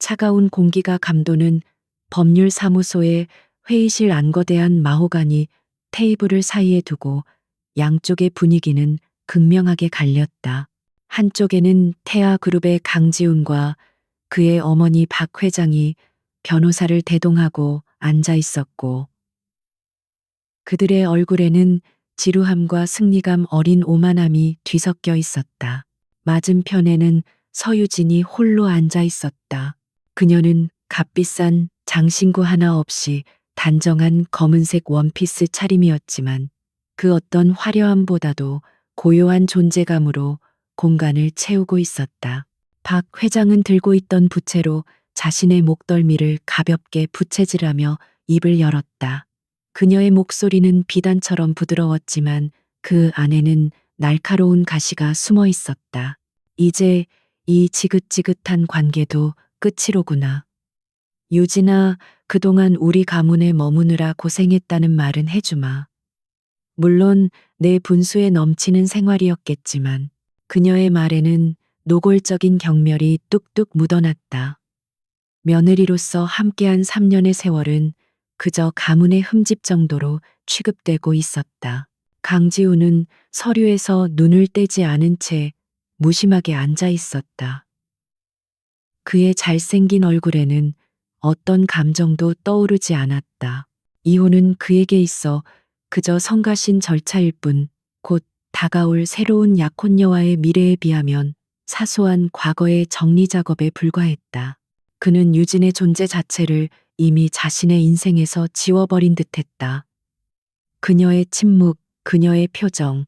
차가운 공기가 감도는 법률사무소의 회의실 안거대한 마호가니 테이블을 사이에 두고 양쪽의 분위기는 극명하게 갈렸다. 한쪽에는 태아그룹의 강지훈과 그의 어머니 박 회장이 변호사를 대동하고 앉아 있었고, 그들의 얼굴에는 지루함과 승리감 어린 오만함이 뒤섞여 있었다. 맞은편에는 서유진이 홀로 앉아 있었다. 그녀는 값비싼 장신구 하나 없이 단정한 검은색 원피스 차림이었지만 그 어떤 화려함보다도 고요한 존재감으로 공간을 채우고 있었다. 박 회장은 들고 있던 부채로 자신의 목덜미를 가볍게 부채질하며 입을 열었다. 그녀의 목소리는 비단처럼 부드러웠지만 그 안에는 날카로운 가시가 숨어 있었다. 이제 이 지긋지긋한 관계도 끝이로구나. 유진아, 그동안 우리 가문에 머무느라 고생했다는 말은 해주마. 물론 내 분수에 넘치는 생활이었겠지만 그녀의 말에는 노골적인 경멸이 뚝뚝 묻어났다. 며느리로서 함께한 3년의 세월은 그저 가문의 흠집 정도로 취급되고 있었다. 강지우는 서류에서 눈을 떼지 않은 채 무심하게 앉아 있었다. 그의 잘생긴 얼굴에는 어떤 감정도 떠오르지 않았다. 이혼은 그에게 있어 그저 성가신 절차일 뿐, 곧 다가올 새로운 약혼녀와의 미래에 비하면 사소한 과거의 정리 작업에 불과했다. 그는 유진의 존재 자체를 이미 자신의 인생에서 지워버린 듯했다. 그녀의 침묵, 그녀의 표정,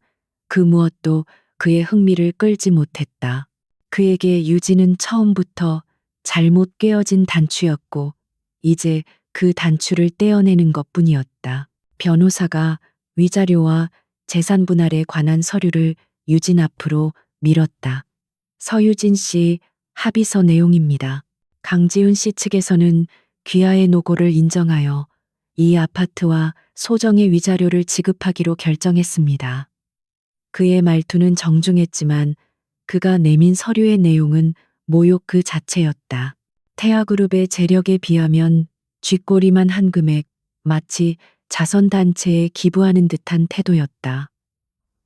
그 무엇도 그의 흥미를 끌지 못했다. 그에게 유진은 처음부터 잘못 꿰어진 단추였고, 이제 그 단추를 떼어내는 것뿐이었다. 변호사가 위자료와 재산 분할에 관한 서류를 유진 앞으로 밀었다. 서유진 씨 합의서 내용입니다. 강지훈 씨 측에서는 귀하의 노고를 인정하여 이 아파트와 소정의 위자료를 지급하기로 결정했습니다. 그의 말투는 정중했지만 그가 내민 서류의 내용은 모욕 그 자체였다. 태아그룹의 재력에 비하면 쥐꼬리만 한 금액, 마치 자선단체에 기부하는 듯한 태도였다.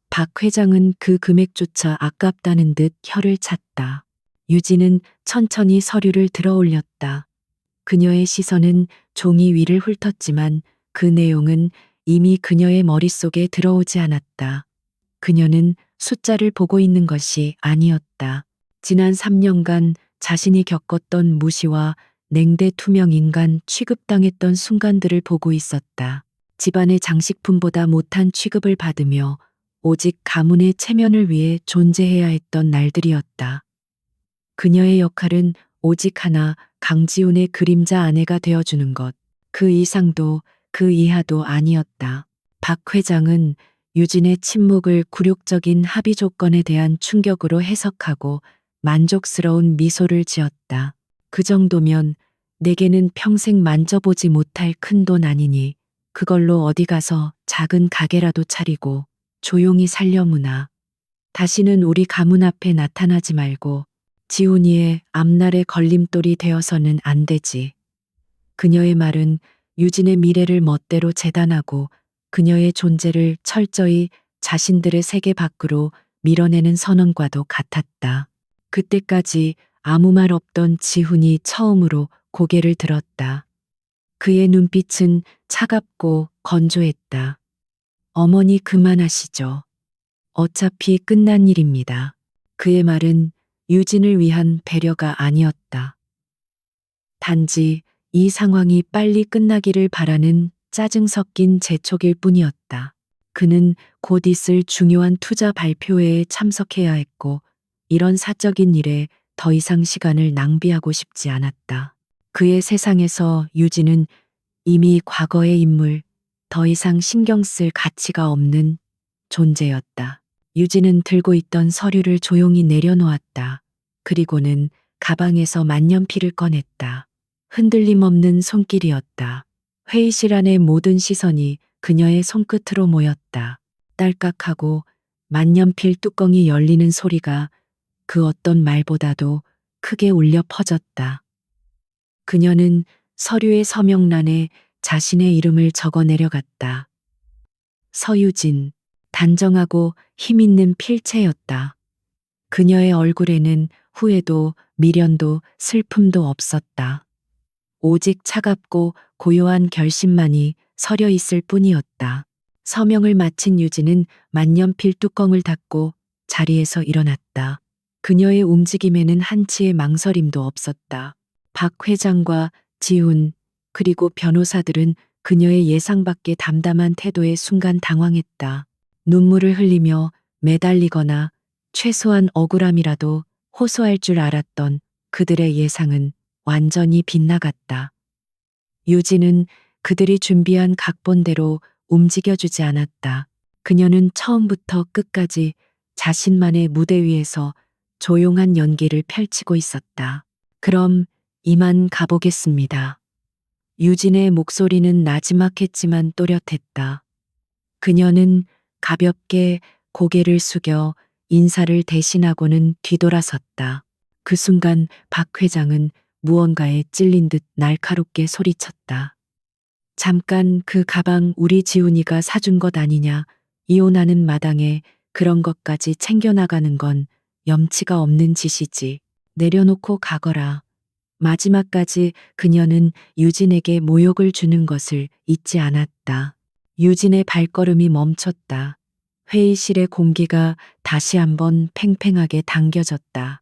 박 회장은 그 금액조차 아깝다는 듯 혀를 찼다. 유진은 천천히 서류를 들어 올렸다. 그녀의 시선은 종이 위를 훑었지만 그 내용은 이미 그녀의 머릿속에 들어오지 않았다. 그녀는 숫자를 보고 있는 것이 아니었다. 지난 3년간 자신이 겪었던 무시와 냉대 투명 인간 취급당했던 순간들을 보고 있었다. 집안의 장식품보다 못한 취급을 받으며 오직 가문의 체면을 위해 존재해야 했던 날들이었다. 그녀의 역할은 오직 하나, 강지훈의 그림자 아내가 되어주는 것. 그 이상도 그 이하도 아니었다. 박 회장은 유진의 침묵을 굴욕적인 합의 조건에 대한 충격으로 해석하고 만족스러운 미소를 지었다. 그 정도면 내게는 평생 만져보지 못할 큰 돈 아니니 그걸로 어디 가서 작은 가게라도 차리고 조용히 살려무나. 다시는 우리 가문 앞에 나타나지 말고 지훈이의 앞날의 걸림돌이 되어서는 안 되지. 그녀의 말은 유진의 미래를 멋대로 재단하고 그녀의 존재를 철저히 자신들의 세계 밖으로 밀어내는 선언과도 같았다. 그때까지 아무 말 없던 지훈이 처음으로 고개를 들었다. 그의 눈빛은 차갑고 건조했다. 어머니 그만하시죠. 어차피 끝난 일입니다. 그의 말은 유진을 위한 배려가 아니었다. 단지 이 상황이 빨리 끝나기를 바라는 짜증 섞인 재촉일 뿐이었다. 그는 곧 있을 중요한 투자 발표회에 참석해야 했고 이런 사적인 일에 더 이상 시간을 낭비하고 싶지 않았다. 그의 세상에서 유진은 이미 과거의 인물, 더 이상 신경 쓸 가치가 없는 존재였다. 유진은 들고 있던 서류를 조용히 내려놓았다. 그리고는 가방에서 만년필을 꺼냈다. 흔들림 없는 손길이었다. 회의실 안의 모든 시선이 그녀의 손끝으로 모였다. 딸깍하고 만년필 뚜껑이 열리는 소리가 그 어떤 말보다도 크게 울려 퍼졌다. 그녀는 서류의 서명란에 자신의 이름을 적어 내려갔다. 서유진, 단정하고 힘있는 필체였다. 그녀의 얼굴에는 후회도 미련도 슬픔도 없었다. 오직 차갑고 고요한 결심만이 서려 있을 뿐이었다. 서명을 마친 유진은 만년필 뚜껑을 닫고 자리에서 일어났다. 그녀의 움직임에는 한치의 망설임도 없었다. 박 회장과 지훈 그리고 변호사들은 그녀의 예상 밖의 담담한 태도에 순간 당황했다. 눈물을 흘리며 매달리거나 최소한 억울함이라도 호소할 줄 알았던 그들의 예상은 완전히 빗나갔다. 유진은 그들이 준비한 각본대로 움직여주지 않았다. 그녀는 처음부터 끝까지 자신만의 무대 위에서 조용한 연기를 펼치고 있었다. 그럼 이만 가보겠습니다. 유진의 목소리는 나지막했지만 또렷했다. 그녀는 가볍게 고개를 숙여 인사를 대신하고는 뒤돌아섰다. 그 순간 박 회장은 무언가에 찔린 듯 날카롭게 소리쳤다. 잠깐 그 가방 우리 지훈이가 사준 것 아니냐. 이혼하는 마당에 그런 것까지 챙겨나가는 건 염치가 없는 짓이지. 내려놓고 가거라. 마지막까지 그녀는 유진에게 모욕을 주는 것을 잊지 않았다. 유진의 발걸음이 멈췄다. 회의실의 공기가 다시 한번 팽팽하게 당겨졌다.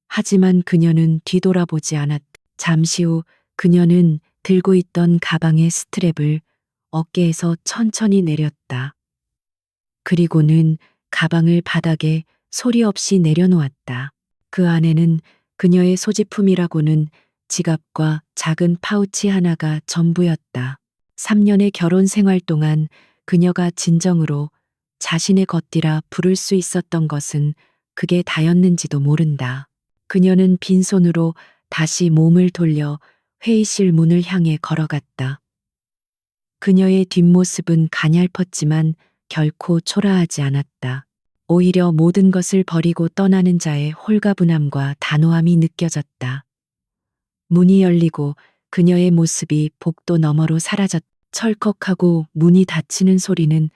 하지만 그녀는 뒤돌아보지 않았다. 잠시 후 그녀는 들고 있던 가방의 스트랩을 어깨에서 천천히 내렸다. 그리고는 가방을 바닥에 소리 없이 내려놓았다. 그 안에는 그녀의 소지품이라고는 지갑과 작은 파우치 하나가 전부였다. 3년의 결혼 생활 동안 그녀가 진정으로 자신의 것이라 부를 수 있었던 것은 그게 다였는지도 모른다. 그녀는 빈손으로 다시 몸을 돌려 회의실 문을 향해 걸어갔다. 그녀의 뒷모습은 가냘펐지만 결코 초라하지 않았다. 오히려 모든 것을 버리고 떠나는 자의 홀가분함과 단호함이 느껴졌다. 문이 열리고 그녀의 모습이 복도 너머로 사라졌다. 철컥하고 문이 닫히는 소리는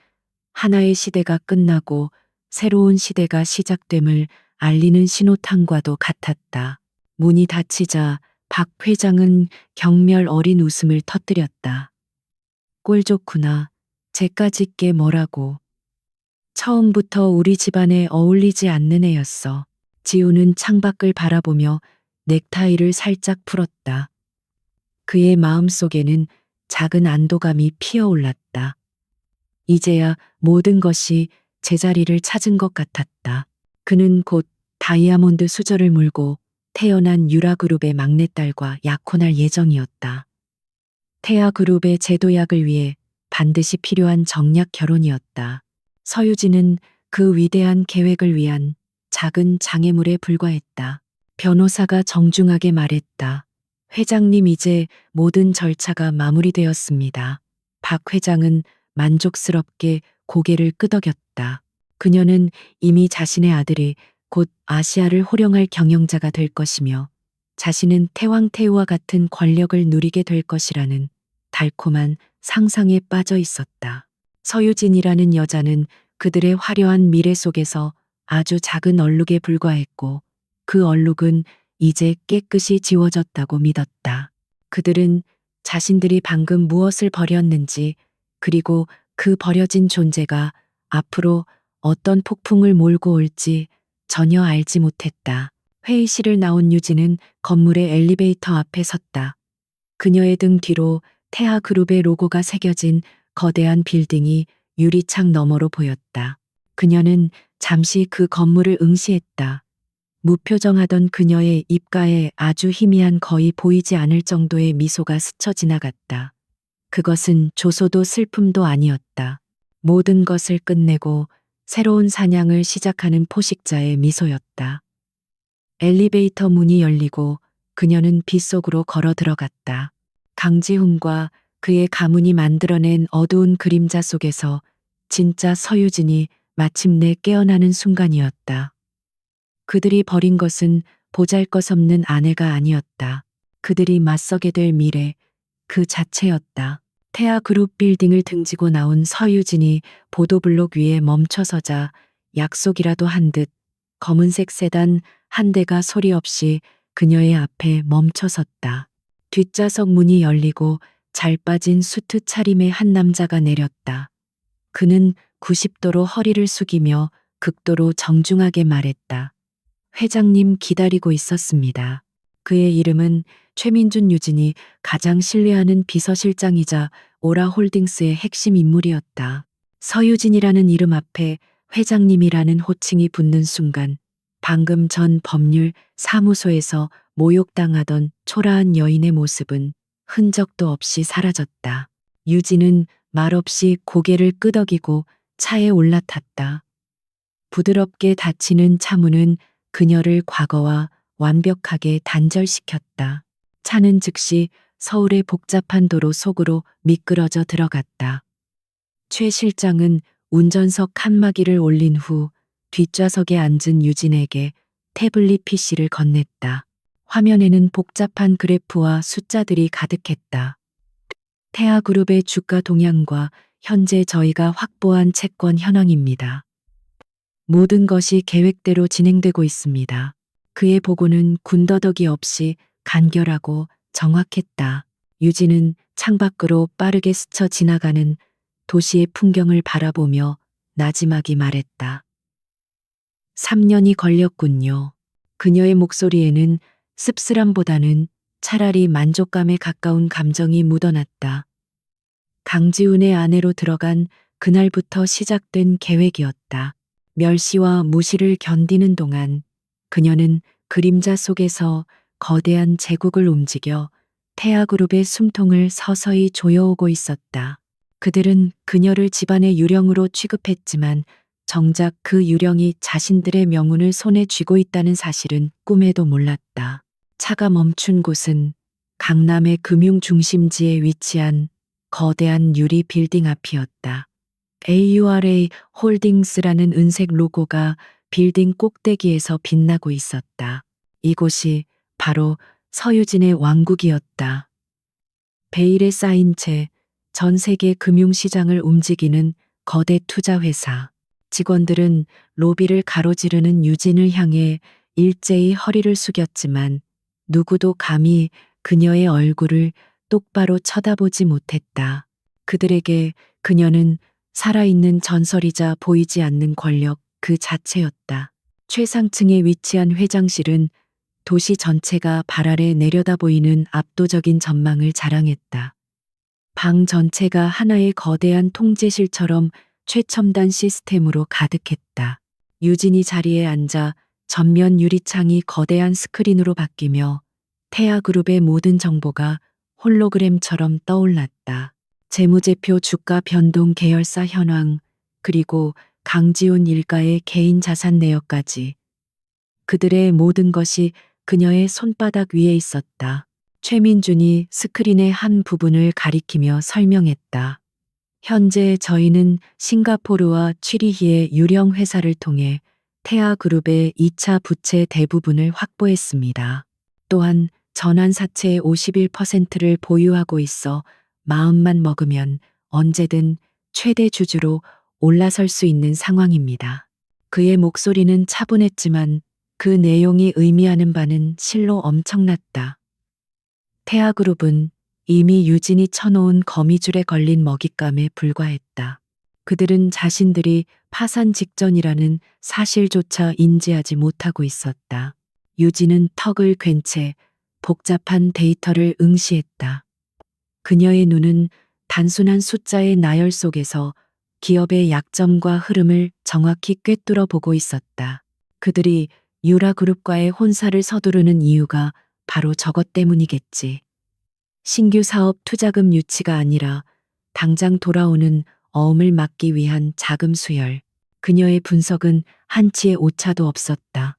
하나의 시대가 끝나고 새로운 시대가 시작됨을 알리는 신호탄과도 같았다. 문이 닫히자 박 회장은 경멸 어린 웃음을 터뜨렸다. 꼴 좋구나. 쟤까짓 게 뭐라고. 처음부터 우리 집안에 어울리지 않는 애였어. 지우는 창밖을 바라보며 넥타이를 살짝 풀었다. 그의 마음속에는 작은 안도감이 피어올랐다. 이제야 모든 것이 제자리를 찾은 것 같았다. 그는 곧 다이아몬드 수저를 물고 태어난 유라그룹의 막내딸과 약혼할 예정이었다. 태아그룹의 제도약을 위해 반드시 필요한 정략 결혼이었다. 서유진은 그 위대한 계획을 위한 작은 장애물에 불과했다. 변호사가 정중하게 말했다. 회장님, 이제 모든 절차가 마무리되었습니다. 박 회장은 만족스럽게 고개를 끄덕였다. 그녀는 이미 자신의 아들이 곧 아시아를 호령할 경영자가 될 것이며 자신은 태왕태후와 같은 권력을 누리게 될 것이라는 달콤한 상상에 빠져 있었다. 서유진이라는 여자는 그들의 화려한 미래 속에서 아주 작은 얼룩에 불과했고 그 얼룩은 이제 깨끗이 지워졌다고 믿었다. 그들은 자신들이 방금 무엇을 버렸는지 그리고 그 버려진 존재가 앞으로 어떤 폭풍을 몰고 올지 전혀 알지 못했다. 회의실을 나온 유진은 건물의 엘리베이터 앞에 섰다. 그녀의 등 뒤로 태아그룹의 로고가 새겨진 거대한 빌딩이 유리창 너머로 보였다. 그녀는 잠시 그 건물을 응시했다. 무표정하던 그녀의 입가에 아주 희미한 거의 보이지 않을 정도의 미소가 스쳐 지나갔다. 그것은 조소도 슬픔도 아니었다. 모든 것을 끝내고 새로운 사냥을 시작하는 포식자의 미소였다. 엘리베이터 문이 열리고 그녀는 빗속으로 걸어 들어갔다. 강지훈과 그의 가문이 만들어낸 어두운 그림자 속에서 진짜 서유진이 마침내 깨어나는 순간이었다. 그들이 버린 것은 보잘것없는 아내가 아니었다. 그들이 맞서게 될 미래 그 자체였다. 태아그룹 빌딩을 등지고 나온 서유진이 보도블록 위에 멈춰서자 약속이라도 한 듯 검은색 세단 한 대가 소리 없이 그녀의 앞에 멈춰섰다. 뒷좌석 문이 열리고 잘 빠진 수트 차림의 한 남자가 내렸다. 그는 90도로 허리를 숙이며 극도로 정중하게 말했다. 회장님 기다리고 있었습니다. 그의 이름은 최민준 유진이 가장 신뢰하는 비서실장이자 오라홀딩스의 핵심 인물이었다. 서유진이라는 이름 앞에 회장님이라는 호칭이 붙는 순간 방금 전 법률 사무소에서 모욕당하던 초라한 여인의 모습은 흔적도 없이 사라졌다. 유진은 말없이 고개를 끄덕이고 차에 올라탔다. 부드럽게 닫히는 차문은 그녀를 과거와 완벽하게 단절시켰다. 차는 즉시 서울의 복잡한 도로 속으로 미끄러져 들어갔다. 최 실장은 운전석 칸막이를 올린 후 뒷좌석에 앉은 유진에게 태블릿 PC를 건넸다. 화면에는 복잡한 그래프와 숫자들이 가득했다. 태아그룹의 주가 동향과 현재 저희가 확보한 채권 현황입니다. 모든 것이 계획대로 진행되고 있습니다. 그의 보고는 군더더기 없이 간결하고 정확했다. 유진은 창밖으로 빠르게 스쳐 지나가는 도시의 풍경을 바라보며 나지막이 말했다. 3년이 걸렸군요. 그녀의 목소리에는 씁쓸함보다는 차라리 만족감에 가까운 감정이 묻어났다. 강지훈의 아내로 들어간 그날부터 시작된 계획이었다. 멸시와 무시를 견디는 동안 그녀는 그림자 속에서 거대한 제국을 움직여 태아그룹의 숨통을 서서히 조여오고 있었다. 그들은 그녀를 집안의 유령으로 취급했지만 정작 그 유령이 자신들의 명운을 손에 쥐고 있다는 사실은 꿈에도 몰랐다. 차가 멈춘 곳은 강남의 금융 중심지에 위치한 거대한 유리 빌딩 앞이었다. AURA 홀딩스라는 은색 로고가 빌딩 꼭대기에서 빛나고 있었다. 이곳이 바로 서유진의 왕국이었다. 베일에 쌓인 채 전 세계 금융시장을 움직이는 거대 투자회사. 직원들은 로비를 가로지르는 유진을 향해 일제히 허리를 숙였지만 누구도 감히 그녀의 얼굴을 똑바로 쳐다보지 못했다. 그들에게 그녀는 살아있는 전설이자 보이지 않는 권력 그 자체였다. 최상층에 위치한 회장실은 도시 전체가 발 아래 내려다 보이는 압도적인 전망을 자랑했다. 방 전체가 하나의 거대한 통제실처럼 최첨단 시스템으로 가득했다. 유진이 자리에 앉아 전면 유리창이 거대한 스크린으로 바뀌며 태아그룹의 모든 정보가 홀로그램처럼 떠올랐다. 재무제표, 주가 변동, 계열사 현황, 그리고 강지훈 일가의 개인 자산 내역까지. 그들의 모든 것이 그녀의 손바닥 위에 있었다. 최민준이 스크린의 한 부분을 가리키며 설명했다. 현재 저희는 싱가포르와 취리히의 유령 회사를 통해 태아그룹의 2차 부채 대부분을 확보했습니다. 또한 전환사채의 51%를 보유하고 있어 마음만 먹으면 언제든 최대 주주로 올라설 수 있는 상황입니다. 그의 목소리는 차분했지만 그 내용이 의미하는 바는 실로 엄청났다. 태아그룹은 이미 유진이 쳐놓은 거미줄에 걸린 먹잇감에 불과했다. 그들은 자신들이 파산 직전이라는 사실조차 인지하지 못하고 있었다. 유진은 턱을 괜 채 복잡한 데이터를 응시했다. 그녀의 눈은 단순한 숫자의 나열 속에서 기업의 약점과 흐름을 정확히 꿰뚫어 보고 있었다. 그들이 유라그룹과의 혼사를 서두르는 이유가 바로 저것 때문이겠지. 신규 사업 투자금 유치가 아니라 당장 돌아오는 어음을 막기 위한 자금 수혈. 그녀의 분석은 한치의 오차도 없었다.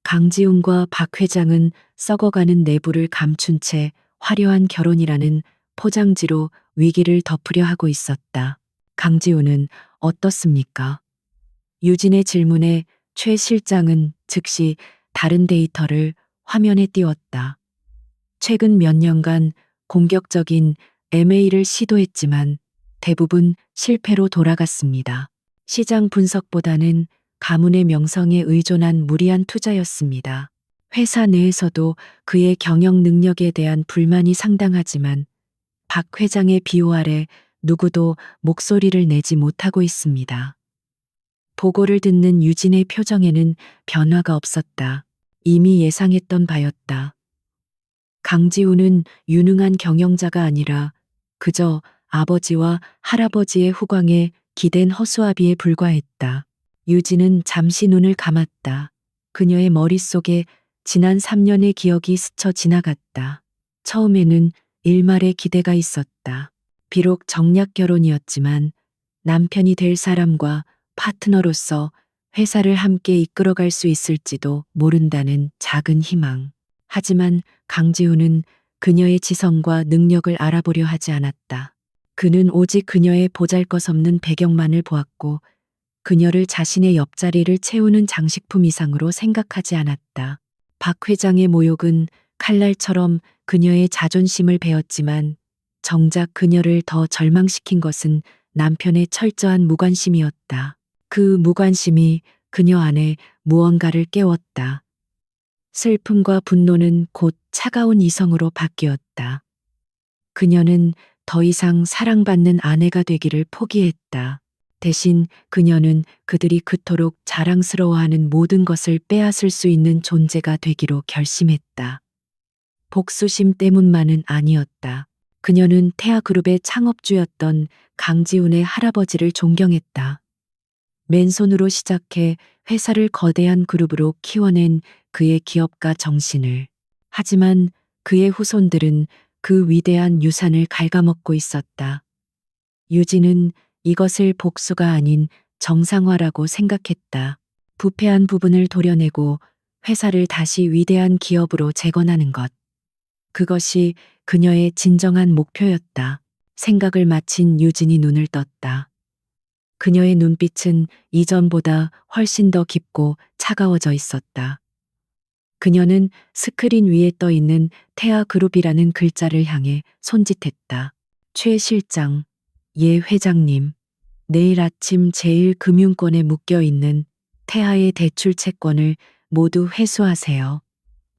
강지훈과 박 회장은 썩어가는 내부를 감춘 채 화려한 결혼이라는 포장지로 위기를 덮으려 하고 있었다. 강지훈은 어떻습니까? 유진의 질문에 최 실장은 즉시 다른 데이터를 화면에 띄웠다. 최근 몇 년간 공격적인 M&A를 시도했지만 대부분 실패로 돌아갔습니다. 시장 분석보다는 가문의 명성에 의존한 무리한 투자였습니다. 회사 내에서도 그의 경영 능력에 대한 불만이 상당하지만 박 회장의 비호 아래 누구도 목소리를 내지 못하고 있습니다. 보고를 듣는 유진의 표정에는 변화가 없었다. 이미 예상했던 바였다. 강지우는 유능한 경영자가 아니라 그저 아버지와 할아버지의 후광에 기댄 허수아비에 불과했다. 유진은 잠시 눈을 감았다. 그녀의 머릿속에 지난 3년의 기억이 스쳐 지나갔다. 처음에는 일말의 기대가 있었다. 비록 정략 결혼이었지만 남편이 될 사람과 파트너로서 회사를 함께 이끌어갈 수 있을지도 모른다는 작은 희망. 하지만 강지우는 그녀의 지성과 능력을 알아보려 하지 않았다. 그는 오직 그녀의 보잘것없는 배경만을 보았고 그녀를 자신의 옆자리를 채우는 장식품 이상으로 생각하지 않았다. 박 회장의 모욕은 칼날처럼 그녀의 자존심을 베었지만 정작 그녀를 더 절망시킨 것은 남편의 철저한 무관심이었다. 그 무관심이 그녀 안에 무언가를 깨웠다. 슬픔과 분노는 곧 차가운 이성으로 바뀌었다. 그녀는 더 이상 사랑받는 아내가 되기를 포기했다. 대신 그녀는 그들이 그토록 자랑스러워하는 모든 것을 빼앗을 수 있는 존재가 되기로 결심했다. 복수심 때문만은 아니었다. 그녀는 태아그룹의 창업주였던 강지훈의 할아버지를 존경했다. 맨손으로 시작해 회사를 거대한 그룹으로 키워낸 그의 기업가 정신을. 하지만 그의 후손들은 그 위대한 유산을 갉아먹고 있었다. 유진은 이것을 복수가 아닌 정상화라고 생각했다. 부패한 부분을 도려내고 회사를 다시 위대한 기업으로 재건하는 것. 그것이 그녀의 진정한 목표였다. 생각을 마친 유진이 눈을 떴다. 그녀의 눈빛은 이전보다 훨씬 더 깊고 차가워져 있었다. 그녀는 스크린 위에 떠 있는 태아그룹이라는 글자를 향해 손짓했다. 최 실장, 예 회장님, 내일 아침 제1금융권에 묶여 있는 태아의 대출 채권을 모두 회수하세요.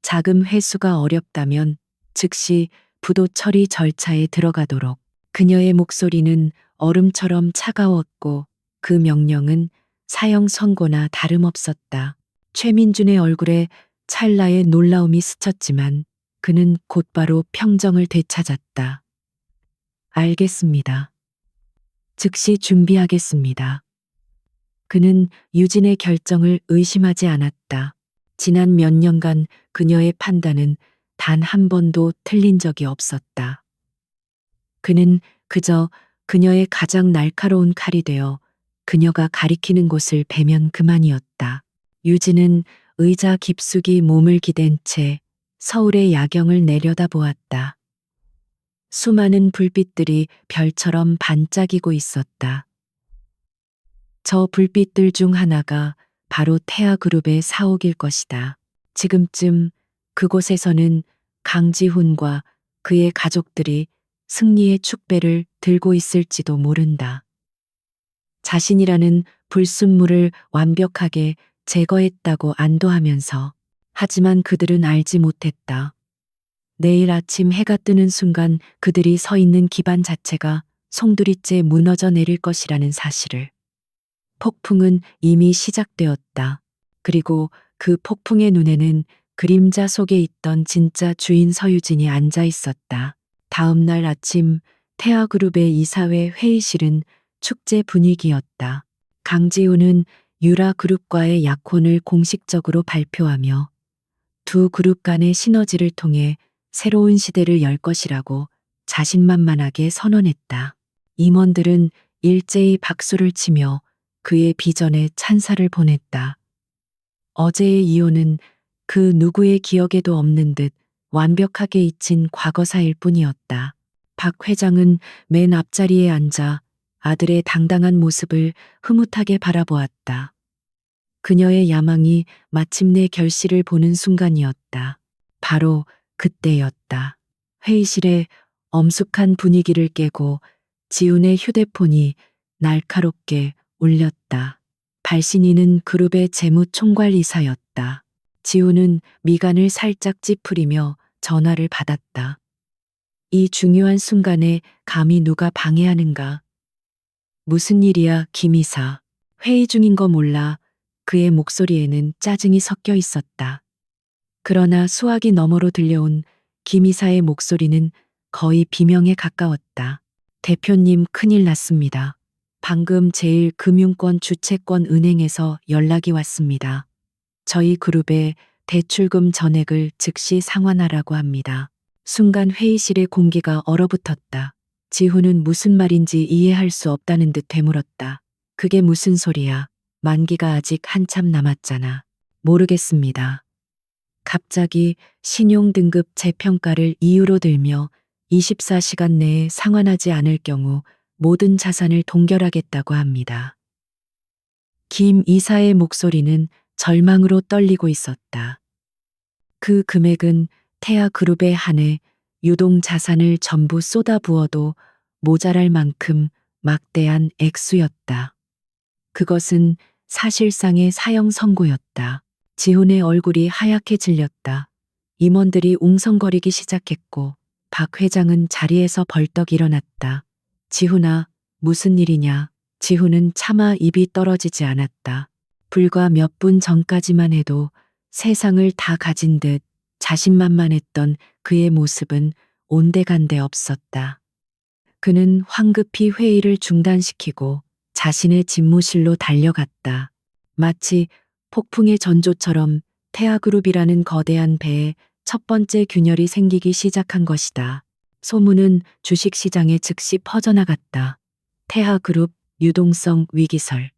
자금 회수가 어렵다면 즉시 부도 처리 절차에 들어가도록. 그녀의 목소리는 얼음처럼 차가웠고 그 명령은 사형 선고나 다름없었다. 최민준의 얼굴에 찰나의 놀라움이 스쳤지만 그는 곧바로 평정을 되찾았다. 알겠습니다. 즉시 준비하겠습니다. 그는 유진의 결정을 의심하지 않았다. 지난 몇 년간 그녀의 판단은 단 한 번도 틀린 적이 없었다. 그는 그저 그녀의 가장 날카로운 칼이 되어 그녀가 가리키는 곳을 베면 그만이었다. 유진은 의자 깊숙이 몸을 기댄 채 서울의 야경을 내려다보았다. 수많은 불빛들이 별처럼 반짝이고 있었다. 저 불빛들 중 하나가 바로 태아그룹의 사옥일 것이다. 지금쯤 그곳에서는 강지훈과 그의 가족들이 승리의 축배를 들고 있을지도 모른다. 자신이라는 불순물을 완벽하게 제거했다고 안도하면서. 하지만 그들은 알지 못했다. 내일 아침 해가 뜨는 순간 그들이 서 있는 기반 자체가 송두리째 무너져 내릴 것이라는 사실을. 폭풍은 이미 시작되었다. 그리고 그 폭풍의 눈에는 그림자 속에 있던 진짜 주인 서유진이 앉아 있었다. 다음 날 아침 태아그룹의 이사회 회의실은 축제 분위기였다. 강지우는 유라그룹과의 약혼을 공식적으로 발표하며 두 그룹 간의 시너지를 통해 새로운 시대를 열 것이라고 자신만만하게 선언했다. 임원들은 일제히 박수를 치며 그의 비전에 찬사를 보냈다. 어제의 이혼은 그 누구의 기억에도 없는 듯 완벽하게 잊힌 과거사일 뿐이었다. 박 회장은 맨 앞자리에 앉아 아들의 당당한 모습을 흐뭇하게 바라보았다. 그녀의 야망이 마침내 결실을 보는 순간이었다. 바로 그때였다. 회의실에 엄숙한 분위기를 깨고 지훈의 휴대폰이 날카롭게 울렸다. 발신인은 그룹의 재무총괄이사였다. 지훈은 미간을 살짝 찌푸리며 전화를 받았다. 이 중요한 순간에 감히 누가 방해하는가? 무슨 일이야, 김 이사. 회의 중인 거 몰라. 그의 목소리에는 짜증이 섞여 있었다. 그러나 수화기 너머로 들려온 김 이사의 목소리는 거의 비명에 가까웠다. 대표님, 큰일 났습니다. 방금 제1금융권 주채권 은행에서 연락이 왔습니다. 저희 그룹의 대출금 전액을 즉시 상환하라고 합니다. 순간 회의실의 공기가 얼어붙었다. 지훈은 무슨 말인지 이해할 수 없다는 듯 되물었다. 그게 무슨 소리야? 만기가 아직 한참 남았잖아. 모르겠습니다. 갑자기 신용등급 재평가를 이유로 들며 24시간 내에 상환하지 않을 경우 모든 자산을 동결하겠다고 합니다. 김 이사의 목소리는 절망으로 떨리고 있었다. 그 금액은 태아그룹의 한 해 유동 자산을 전부 쏟아부어도 모자랄 만큼 막대한 액수였다. 그것은 사실상의 사형 선고였다. 지훈의 얼굴이 하얗게 질렸다. 임원들이 웅성거리기 시작했고 박 회장은 자리에서 벌떡 일어났다. 지훈아, 무슨 일이냐? 지훈은 차마 입이 떨어지지 않았다. 불과 몇 분 전까지만 해도 세상을 다 가진 듯 자신만만했던 그의 모습은 온데간데 없었다. 그는 황급히 회의를 중단시키고 자신의 집무실로 달려갔다. 마치 폭풍의 전조처럼 태아그룹이라는 거대한 배에 첫 번째 균열이 생기기 시작한 것이다. 소문은 주식시장에 즉시 퍼져나갔다. 태아그룹 유동성 위기설.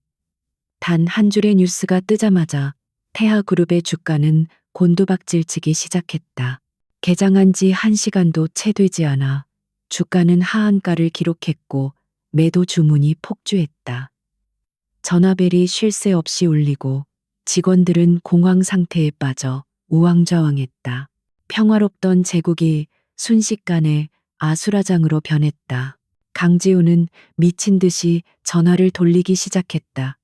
단 한 줄의 뉴스가 뜨자마자 태아그룹의 주가는 곤두박질치기 시작했다. 개장한 지 1시간도 채 되지 않아 주가는 하한가를 기록했고 매도 주문이 폭주했다. 전화벨이 쉴 새 없이 울리고 직원들은 공황 상태에 빠져 우왕좌왕했다. 평화롭던 제국이 순식간에 아수라장으로 변했다. 강지우는 미친 듯이 전화를 돌리기 시작했다.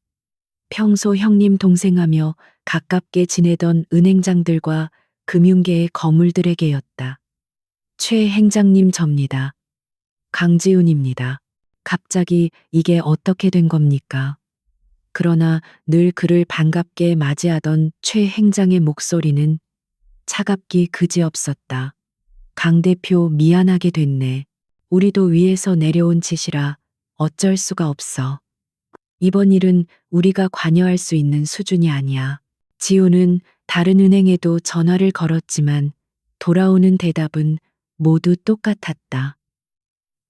평소 형님 동생하며 가깝게 지내던 은행장들과 금융계의 거물들에게였다. 최 행장님 접니다. 강지훈입니다. 갑자기 이게 어떻게 된 겁니까? 그러나 늘 그를 반갑게 맞이하던 최 행장의 목소리는 차갑기 그지없었다. 강 대표 미안하게 됐네. 우리도 위에서 내려온 짓이라 어쩔 수가 없어. 이번 일은 우리가 관여할 수 있는 수준이 아니야. 지호는 다른 은행에도 전화를 걸었지만 돌아오는 대답은 모두 똑같았다.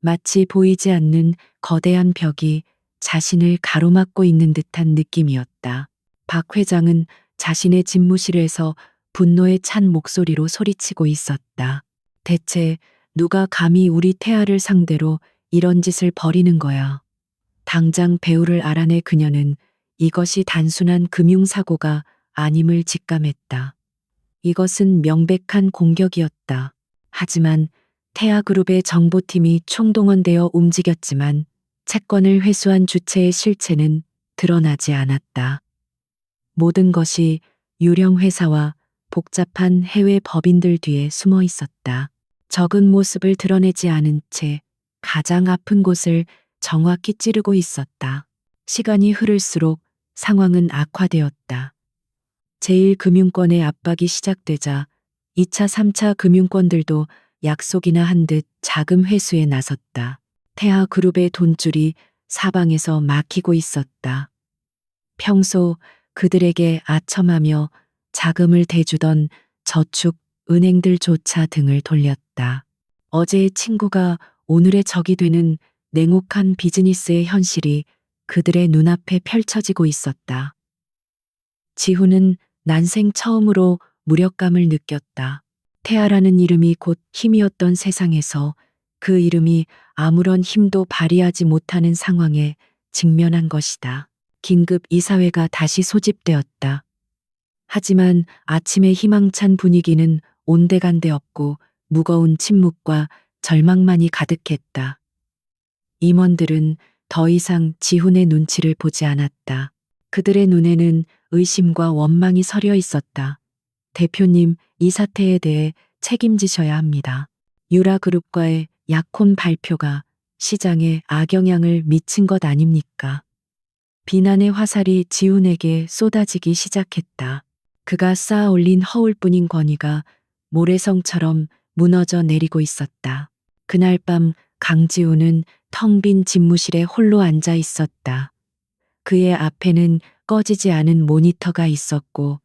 마치 보이지 않는 거대한 벽이 자신을 가로막고 있는 듯한 느낌이었다. 박 회장은 자신의 집무실에서 분노에 찬 목소리로 소리치고 있었다. 대체 누가 감히 우리 태아를 상대로 이런 짓을 벌이는 거야. 당장 배우를 알아내 그녀는 이것이 단순한 금융사고가 아님을 직감했다. 이것은 명백한 공격이었다. 하지만 태아그룹의 정보팀이 총동원되어 움직였지만 채권을 회수한 주체의 실체는 드러나지 않았다. 모든 것이 유령 회사와 복잡한 해외 법인들 뒤에 숨어 있었다. 적은 모습을 드러내지 않은 채 가장 아픈 곳을 정확히 찌르고 있었다. 시간이 흐를수록 상황은 악화되었다. 제1금융권의 압박이 시작되자 2차, 3차 금융권들도 약속이나 한 듯 자금 회수에 나섰다. 태아그룹의 돈줄이 사방에서 막히고 있었다. 평소 그들에게 아첨하며 자금을 대주던 저축 은행들조차 등을 돌렸다. 어제의 친구가 오늘의 적이 되는 냉혹한 비즈니스의 현실이 그들의 눈앞에 펼쳐지고 있었다. 지훈은 난생 처음으로 무력감을 느꼈다. 태아라는 이름이 곧 힘이었던 세상에서 그 이름이 아무런 힘도 발휘하지 못하는 상황에 직면한 것이다. 긴급 이사회가 다시 소집되었다. 하지만 아침의 희망찬 분위기는 온데간데 없고 무거운 침묵과 절망만이 가득했다. 임원들은 더 이상 지훈의 눈치를 보지 않았다. 그들의 눈에는 의심과 원망이 서려 있었다. 대표님, 이 사태에 대해 책임지셔야 합니다. 유라그룹과의 약혼 발표가 시장에 악영향을 미친 것 아닙니까? 비난의 화살이 지훈에게 쏟아지기 시작했다. 그가 쌓아 올린 허울뿐인 권위가 모래성처럼 무너져 내리고 있었다. 그날 밤 강지훈은 텅 빈 집무실에 홀로 앉아 있었다. 그의 앞에는 꺼지지 않은 모니터가 있었고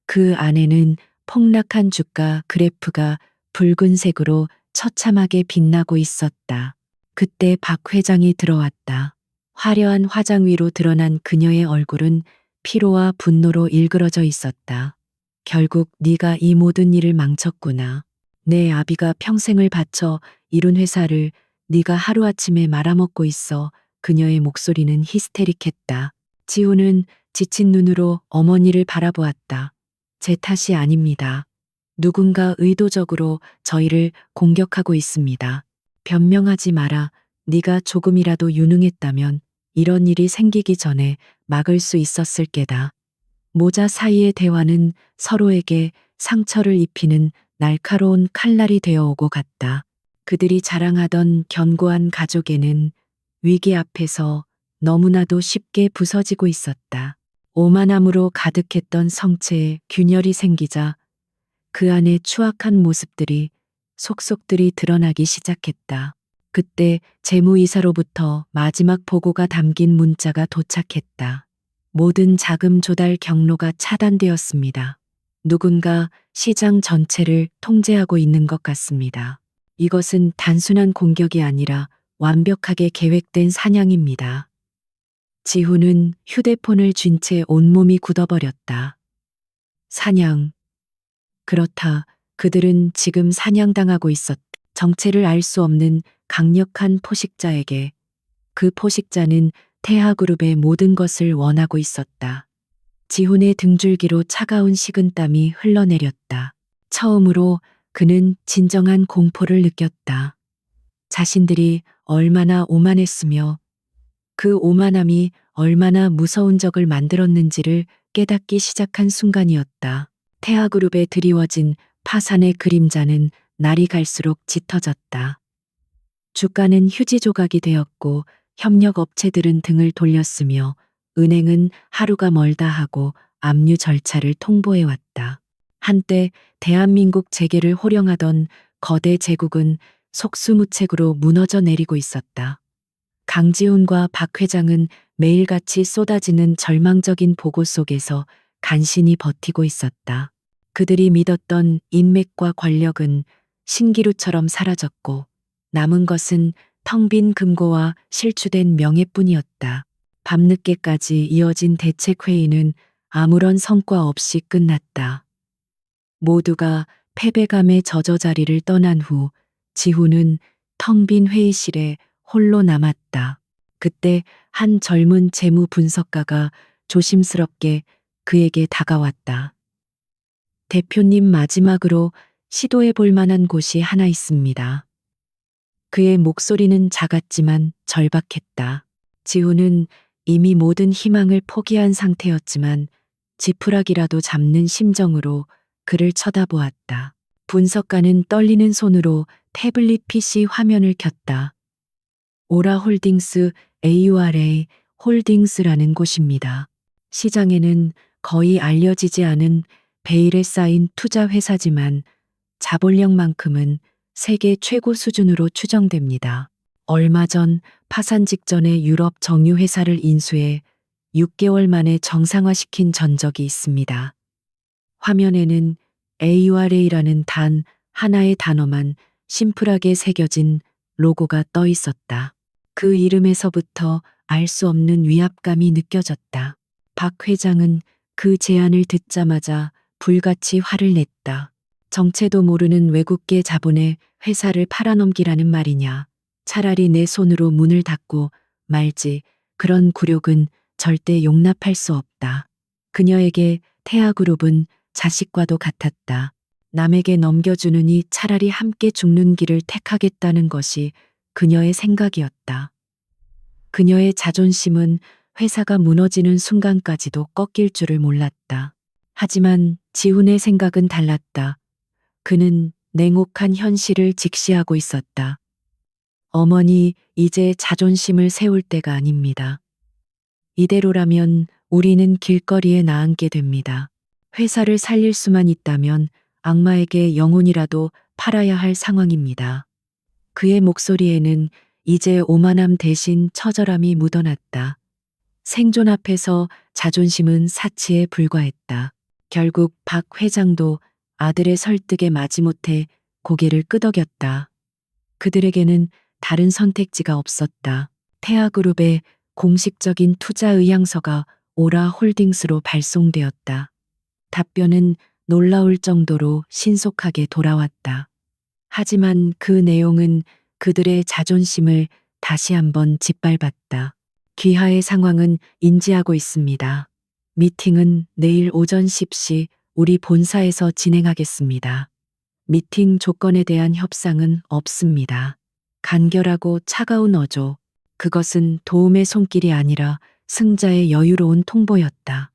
그 안에는 폭락한 주가 그래프가 붉은색으로 처참하게 빛나고 있었다. 그때 박 회장이 들어왔다. 화려한 화장 위로 드러난 그녀의 얼굴은 피로와 분노로 일그러져 있었다. 결국 네가 이 모든 일을 망쳤구나. 내 아비가 평생을 바쳐 이룬 회사를 네가 하루아침에 말아먹고 있어. 그녀의 목소리는 히스테릭했다. 지호는 지친 눈으로 어머니를 바라보았다. 제 탓이 아닙니다. 누군가 의도적으로 저희를 공격하고 있습니다. 변명하지 마라. 네가 조금이라도 유능했다면 이런 일이 생기기 전에 막을 수 있었을 게다. 모자 사이의 대화는 서로에게 상처를 입히는 날카로운 칼날이 되어오고 갔다. 그들이 자랑하던 견고한 가족에는 위기 앞에서 너무나도 쉽게 부서지고 있었다. 오만함으로 가득했던 성체에 균열이 생기자 그 안에 추악한 모습들이 속속들이 드러나기 시작했다. 그때 재무이사로부터 마지막 보고가 담긴 문자가 도착했다. 모든 자금 조달 경로가 차단되었습니다. 누군가 시장 전체를 통제하고 있는 것 같습니다. 이것은 단순한 공격이 아니라 완벽하게 계획된 사냥입니다. 지훈은 휴대폰을 쥔 채 온몸이 굳어버렸다. 사냥. 그렇다. 그들은 지금 사냥당하고 있었다. 정체를 알 수 없는 강력한 포식자에게. 그 포식자는 태하그룹의 모든 것을 원하고 있었다. 지훈의 등줄기로 차가운 식은땀이 흘러내렸다. 처음으로 그는 진정한 공포를 느꼈다. 자신들이 얼마나 오만했으며 그 오만함이 얼마나 무서운 적을 만들었는지를 깨닫기 시작한 순간이었다. 태하그룹에 드리워진 파산의 그림자는 날이 갈수록 짙어졌다. 주가는 휴지 조각이 되었고 협력업체들은 등을 돌렸으며 은행은 하루가 멀다 하고 압류 절차를 통보해왔다. 한때 대한민국 재계를 호령하던 거대 제국은 속수무책으로 무너져 내리고 있었다. 강지훈과 박 회장은 매일같이 쏟아지는 절망적인 보고 속에서 간신히 버티고 있었다. 그들이 믿었던 인맥과 권력은 신기루처럼 사라졌고 남은 것은 텅 빈 금고와 실추된 명예뿐이었다. 밤늦게까지 이어진 대책회의는 아무런 성과 없이 끝났다. 모두가 패배감에 젖어 자리를 떠난 후 지훈은 텅 빈 회의실에 홀로 남았다. 그때 한 젊은 재무 분석가가 조심스럽게 그에게 다가왔다. 대표님, 마지막으로 시도해 볼 만한 곳이 하나 있습니다. 그의 목소리는 작았지만 절박했다. 지훈은 이미 모든 희망을 포기한 상태였지만 지푸라기라도 잡는 심정으로 그를 쳐다보았다. 분석가는 떨리는 손으로 태블릿 PC 화면을 켰다. 오라홀딩스 AURA 홀딩스라는 곳입니다. 시장에는 거의 알려지지 않은 베일에 쌓인 투자 회사지만 자본력만큼은 세계 최고 수준으로 추정됩니다. 얼마 전 파산 직전에 유럽 정유 회사를 인수해 6개월 만에 정상화시킨 전적이 있습니다. 화면에는 AURA라는 단 하나의 단어만 심플하게 새겨진 로고가 떠 있었다. 그 이름에서부터 알 수 없는 위압감이 느껴졌다. 박 회장은 그 제안을 듣자마자 불같이 화를 냈다. 정체도 모르는 외국계 자본에 회사를 팔아넘기라는 말이냐. 차라리 내 손으로 문을 닫고 말지. 그런 굴욕은 절대 용납할 수 없다. 그녀에게 태아그룹은 자식과도 같았다. 남에게 넘겨주느니 차라리 함께 죽는 길을 택하겠다는 것이 그녀의 생각이었다. 그녀의 자존심은 회사가 무너지는 순간까지도 꺾일 줄을 몰랐다. 하지만 지훈의 생각은 달랐다. 그는 냉혹한 현실을 직시하고 있었다. 어머니, 이제 자존심을 세울 때가 아닙니다. 이대로라면 우리는 길거리에 나앉게 됩니다. 회사를 살릴 수만 있다면 악마에게 영혼이라도 팔아야 할 상황입니다. 그의 목소리에는 이제 오만함 대신 처절함이 묻어났다. 생존 앞에서 자존심은 사치에 불과했다. 결국 박 회장도 아들의 설득에 마지못해 고개를 끄덕였다. 그들에게는 다른 선택지가 없었다. 태아그룹의 공식적인 투자 의향서가 오라 홀딩스로 발송되었다. 답변은 놀라울 정도로 신속하게 돌아왔다. 하지만 그 내용은 그들의 자존심을 다시 한번 짓밟았다. 귀하의 상황은 인지하고 있습니다. 미팅은 내일 오전 10시 우리 본사에서 진행하겠습니다. 미팅 조건에 대한 협상은 없습니다. 간결하고 차가운 어조. 그것은 도움의 손길이 아니라 승자의 여유로운 통보였다.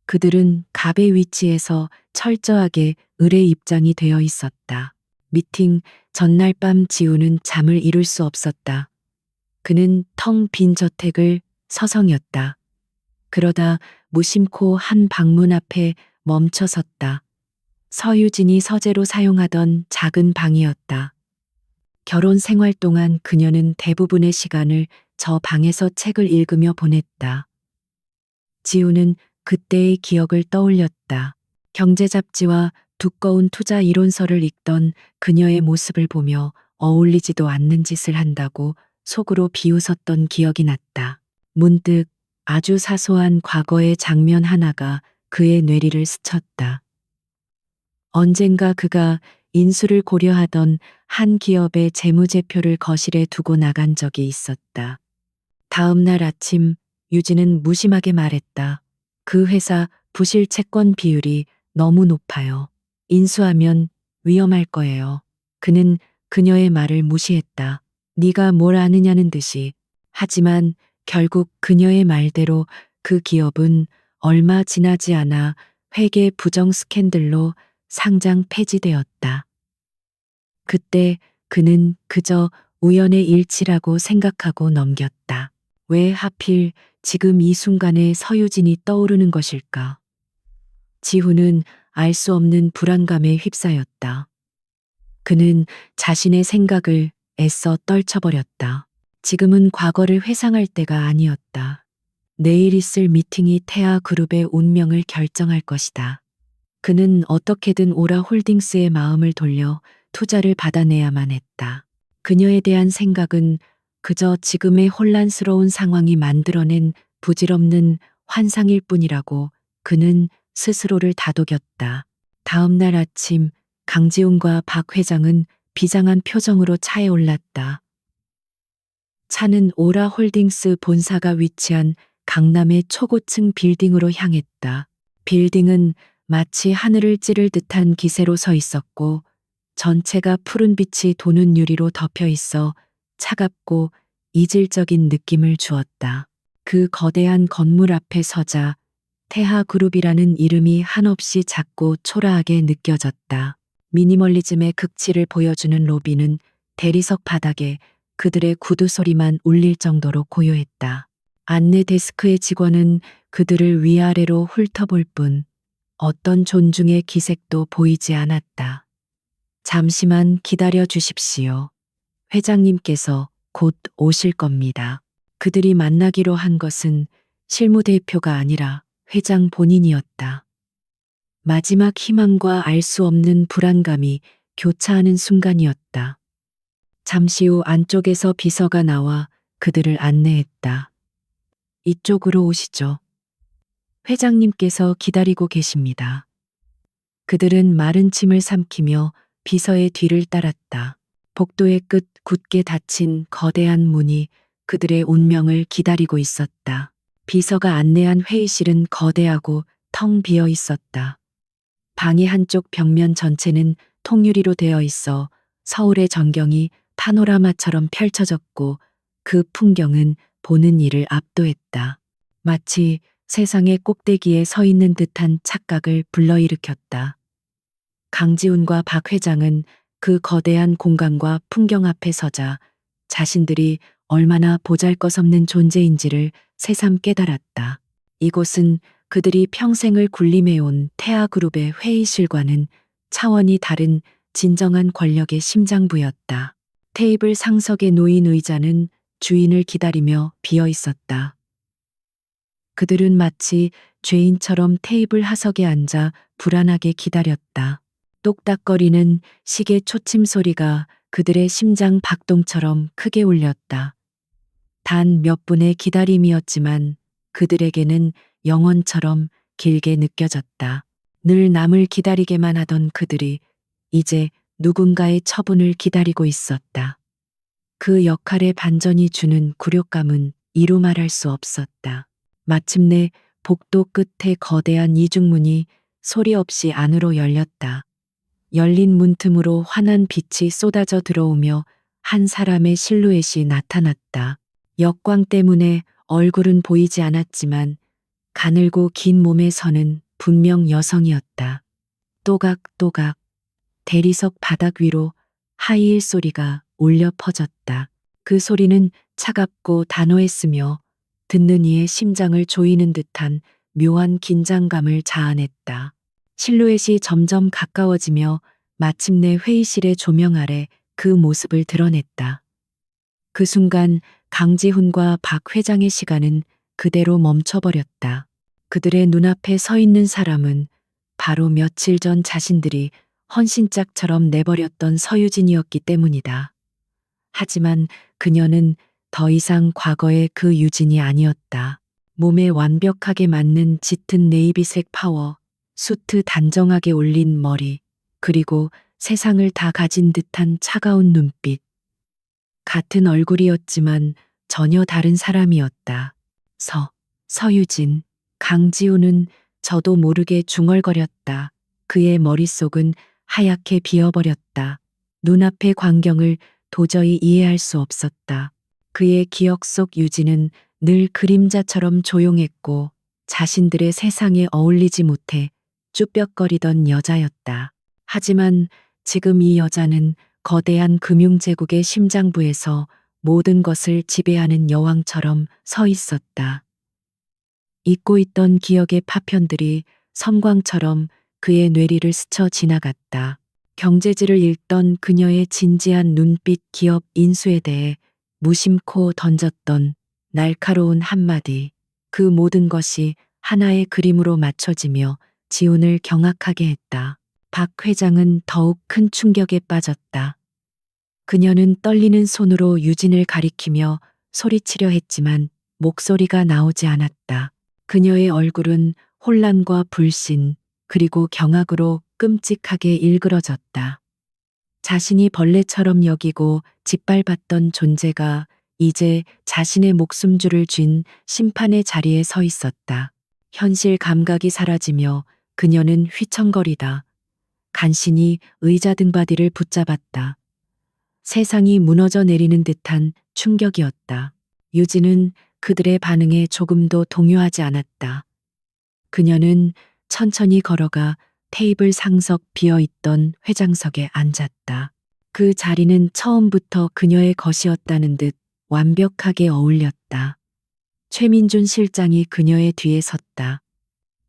그들은 갑의 위치에서 철저하게 을의 입장이 되어 있었다. 미팅 전날 밤 지우는 잠을 이룰 수 없었다. 그는 텅 빈 저택을 서성였다. 그러다 무심코 한 방문 앞에 멈춰 섰다. 서유진이 서재로 사용하던 작은 방이었다. 결혼 생활 동안 그녀는 대부분의 시간을 저 방에서 책을 읽으며 보냈다. 지우는 그때의 기억을 떠올렸다. 경제 잡지와 두꺼운 투자 이론서를 읽던 그녀의 모습을 보며 어울리지도 않는 짓을 한다고 속으로 비웃었던 기억이 났다. 문득 아주 사소한 과거의 장면 하나가 그의 뇌리를 스쳤다. 언젠가 그가 인수를 고려하던 한 기업의 재무제표를 거실에 두고 나간 적이 있었다. 다음 날 아침 유진은 무심하게 말했다. 그 회사 부실 채권 비율이 너무 높아요. 인수하면 위험할 거예요. 그는 그녀의 말을 무시했다. 네가 뭘 아느냐는 듯이. 하지만 결국 그녀의 말대로 그 기업은 얼마 지나지 않아 회계 부정 스캔들로 상장 폐지되었다. 그때 그는 그저 우연의 일치라고 생각하고 넘겼다. 왜 하필 지금 이 순간에 서유진이 떠오르는 것일까? 지훈은 알 수 없는 불안감에 휩싸였다. 그는 자신의 생각을 애써 떨쳐버렸다. 지금은 과거를 회상할 때가 아니었다. 내일 있을 미팅이 태아 그룹의 운명을 결정할 것이다. 그는 어떻게든 오라 홀딩스의 마음을 돌려 투자를 받아내야만 했다. 그녀에 대한 생각은 그저 지금의 혼란스러운 상황이 만들어낸 부질없는 환상일 뿐이라고 그는 스스로를 다독였다. 다음 날 아침 강지훈과 박 회장은 비장한 표정으로 차에 올랐다. 차는 오라 홀딩스 본사가 위치한 강남의 초고층 빌딩으로 향했다. 빌딩은 마치 하늘을 찌를 듯한 기세로 서 있었고 전체가 푸른 빛이 도는 유리로 덮여 있어 차갑고 이질적인 느낌을 주었다. 그 거대한 건물 앞에 서자 태하그룹이라는 이름이 한없이 작고 초라하게 느껴졌다. 미니멀리즘의 극치를 보여주는 로비는 대리석 바닥에 그들의 구두 소리만 울릴 정도로 고요했다. 안내 데스크의 직원은 그들을 위아래로 훑어볼 뿐 어떤 존중의 기색도 보이지 않았다. 잠시만 기다려 주십시오. 회장님께서 곧 오실 겁니다. 그들이 만나기로 한 것은 실무대표가 아니라 회장 본인이었다. 마지막 희망과 알 수 없는 불안감이 교차하는 순간이었다. 잠시 후 안쪽에서 비서가 나와 그들을 안내했다. 이쪽으로 오시죠. 회장님께서 기다리고 계십니다. 그들은 마른 침을 삼키며 비서의 뒤를 따랐다. 복도의 끝 굳게 닫힌 거대한 문이 그들의 운명을 기다리고 있었다. 비서가 안내한 회의실은 거대하고 텅 비어 있었다. 방의 한쪽 벽면 전체는 통유리로 되어 있어 서울의 전경이 파노라마처럼 펼쳐졌고 그 풍경은 보는 이를 압도했다. 마치 세상의 꼭대기에 서 있는 듯한 착각을 불러일으켰다. 강지훈과 박 회장은 그 거대한 공간과 풍경 앞에 서자 자신들이 얼마나 보잘것없는 존재인지를 새삼 깨달았다. 이곳은 그들이 평생을 군림해온 태아그룹의 회의실과는 차원이 다른 진정한 권력의 심장부였다. 테이블 상석에 놓인 의자는 주인을 기다리며 비어 있었다. 그들은 마치 죄인처럼 테이블 하석에 앉아 불안하게 기다렸다. 똑딱거리는 시계 초침 소리가 그들의 심장 박동처럼 크게 울렸다. 단 몇 분의 기다림이었지만 그들에게는 영원처럼 길게 느껴졌다. 늘 남을 기다리게만 하던 그들이 이제 누군가의 처분을 기다리고 있었다. 그 역할의 반전이 주는 굴욕감은 이루 말할 수 없었다. 마침내 복도 끝에 거대한 이중문이 소리 없이 안으로 열렸다. 열린 문틈으로 환한 빛이 쏟아져 들어오며 한 사람의 실루엣이 나타났다. 역광 때문에 얼굴은 보이지 않았지만 가늘고 긴 몸에서는 분명 여성이었다. 또각또각 대리석 바닥 위로 하이힐 소리가 울려 퍼졌다. 그 소리는 차갑고 단호했으며 듣는 이의 심장을 조이는 듯한 묘한 긴장감을 자아냈다. 실루엣이 점점 가까워지며 마침내 회의실의 조명 아래 그 모습을 드러냈다. 그 순간 강지훈과 박 회장의 시간은 그대로 멈춰버렸다. 그들의 눈앞에 서 있는 사람은 바로 며칠 전 자신들이 헌신짝처럼 내버렸던 서유진이었기 때문이다. 하지만 그녀는 더 이상 과거의 그 유진이 아니었다. 몸에 완벽하게 맞는 짙은 네이비색 파워, 수트 단정하게 올린 머리, 그리고 세상을 다 가진 듯한 차가운 눈빛. 같은 얼굴이었지만 전혀 다른 사람이었다. 서유진. 강지우는 저도 모르게 중얼거렸다. 그의 머릿속은 하얗게 비어버렸다. 눈앞의 광경을 도저히 이해할 수 없었다. 그의 기억 속 유진은 늘 그림자처럼 조용했고 자신들의 세상에 어울리지 못해 쭈뼛거리던 여자였다. 하지만 지금 이 여자는 거대한 금융제국의 심장부에서 모든 것을 지배하는 여왕처럼 서 있었다. 잊고 있던 기억의 파편들이 섬광처럼 그의 뇌리를 스쳐 지나갔다. 경제지를 읽던 그녀의 진지한 눈빛, 기업 인수에 대해 무심코 던졌던 날카로운 한마디, 그 모든 것이 하나의 그림으로 맞춰지며 지훈을 경악하게 했다. 박 회장은 더욱 큰 충격에 빠졌다. 그녀는 떨리는 손으로 유진을 가리키며 소리치려 했지만 목소리가 나오지 않았다. 그녀의 얼굴은 혼란과 불신, 그리고 경악으로 끔찍하게 일그러졌다. 자신이 벌레처럼 여기고 짓밟았던 존재가 이제 자신의 목숨줄을 쥔 심판의 자리에 서 있었다. 현실 감각이 사라지며 그녀는 휘청거리다 간신히 의자 등받이를 붙잡았다. 세상이 무너져 내리는 듯한 충격이었다. 유진은 그들의 반응에 조금도 동요하지 않았다. 그녀는 천천히 걸어가 테이블 상석 비어있던 회장석에 앉았다. 그 자리는 처음부터 그녀의 것이었다는 듯 완벽하게 어울렸다. 최민준 실장이 그녀의 뒤에 섰다.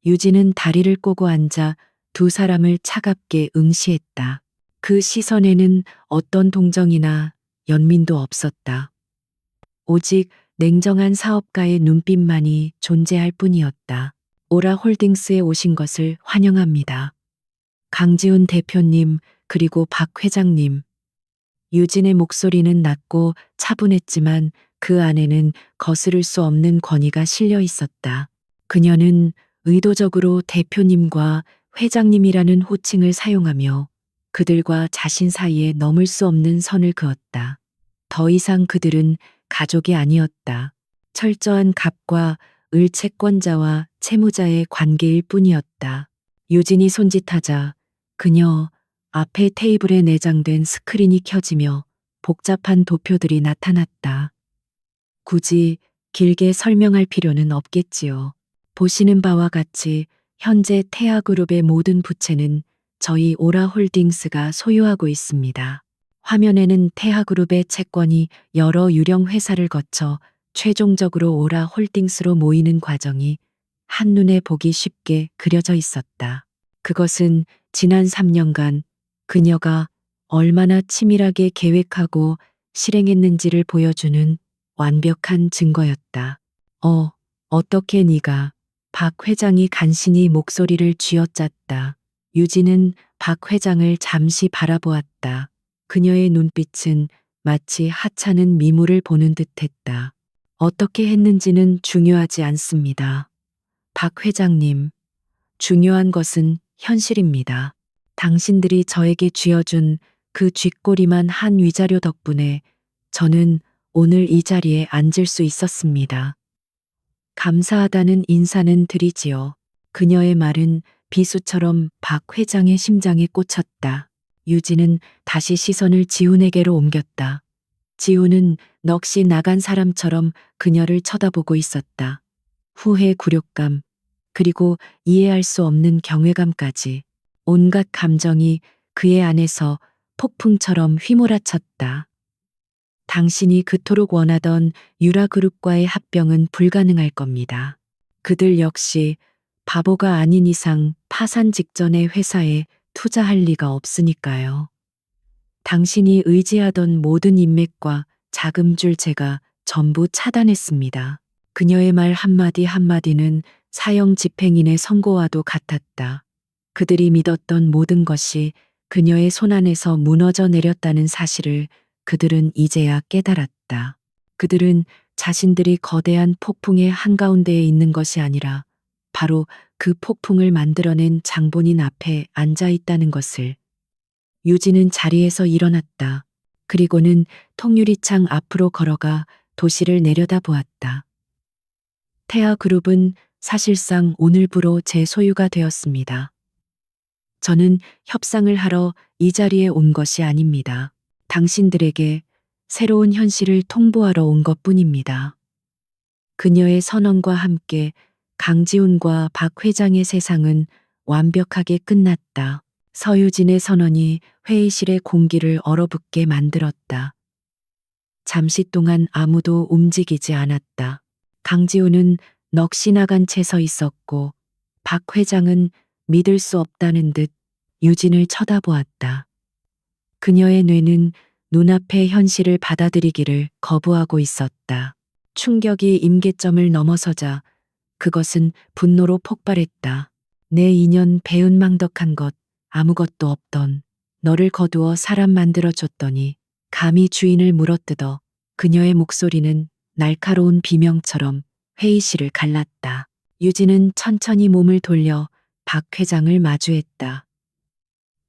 유진은 다리를 꼬고 앉아 두 사람을 차갑게 응시했다. 그 시선에는 어떤 동정이나 연민도 없었다. 오직 냉정한 사업가의 눈빛만이 존재할 뿐이었다. 오라 홀딩스에 오신 것을 환영합니다. 강지훈 대표님, 그리고 박 회장님. 유진의 목소리는 낮고 차분했지만 그 안에는 거스를 수 없는 권위가 실려 있었다. 그녀는 의도적으로 대표님과 회장님이라는 호칭을 사용하며 그들과 자신 사이에 넘을 수 없는 선을 그었다. 더 이상 그들은 가족이 아니었다. 철저한 갑과 을 채권자와 채무자의 관계일 뿐이었다. 유진이 손짓하자 그녀 앞에 테이블에 내장된 스크린이 켜지며 복잡한 도표들이 나타났다. 굳이 길게 설명할 필요는 없겠지요. 보시는 바와 같이 현재 태아그룹의 모든 부채는 저희 오라홀딩스가 소유하고 있습니다. 화면에는 태아그룹의 채권이 여러 유령 회사를 거쳐 최종적으로 오라홀딩스로 모이는 과정이 한눈에 보기 쉽게 그려져 있었다. 그것은 지난 3년간 그녀가 얼마나 치밀하게 계획하고 실행했는지를 보여주는 완벽한 증거였다. 어떻게 네가? 박 회장이 간신히 목소리를 쥐어짰다. 유진은 박 회장을 잠시 바라보았다. 그녀의 눈빛은 마치 하찮은 미물을 보는 듯했다. 어떻게 했는지는 중요하지 않습니다. 박 회장님, 중요한 것은 현실입니다. 당신들이 저에게 쥐어준 그 쥐꼬리만 한 위자료 덕분에 저는 오늘 이 자리에 앉을 수 있었습니다. 감사하다는 인사는 드리지요. 그녀의 말은 비수처럼 박 회장의 심장에 꽂혔다. 유진은 다시 시선을 지훈에게로 옮겼다. 지훈은 넋이 나간 사람처럼 그녀를 쳐다보고 있었다. 후회, 굴욕감, 그리고 이해할 수 없는 경외감까지 온갖 감정이 그의 안에서 폭풍처럼 휘몰아쳤다. 당신이 그토록 원하던 유라그룹과의 합병은 불가능할 겁니다. 그들 역시 바보가 아닌 이상 파산 직전의 회사에 투자할 리가 없으니까요. 당신이 의지하던 모든 인맥과 자금줄 제가 전부 차단했습니다. 그녀의 말 한마디 한마디는 사형 집행인의 선고와도 같았다. 그들이 믿었던 모든 것이 그녀의 손안에서 무너져 내렸다는 사실을 그들은 이제야 깨달았다. 그들은 자신들이 거대한 폭풍의 한가운데에 있는 것이 아니라 바로 그 폭풍을 만들어낸 장본인 앞에 앉아 있다는 것을. 유진은 자리에서 일어났다. 그리고는 통유리창 앞으로 걸어가 도시를 내려다보았다. 태아그룹은 사실상 오늘부로 제 소유가 되었습니다. 저는 협상을 하러 이 자리에 온 것이 아닙니다. 당신들에게 새로운 현실을 통보하러 온 것뿐입니다. 그녀의 선언과 함께 강지훈과 박 회장의 세상은 완벽하게 끝났다. 서유진의 선언이 회의실의 공기를 얼어붙게 만들었다. 잠시 동안 아무도 움직이지 않았다. 강지훈은 넋이 나간 채 서 있었고 박 회장은 믿을 수 없다는 듯 유진을 쳐다보았다. 그녀의 뇌는 눈앞의 현실을 받아들이기를 거부하고 있었다. 충격이 임계점을 넘어서자 그것은 분노로 폭발했다. 내 인연 배은망덕한 것, 아무것도 없던 너를 거두어 사람 만들어줬더니 감히 주인을 물어뜯어. 그녀의 목소리는 날카로운 비명처럼 회의실을 갈랐다. 유진은 천천히 몸을 돌려 박 회장을 마주했다.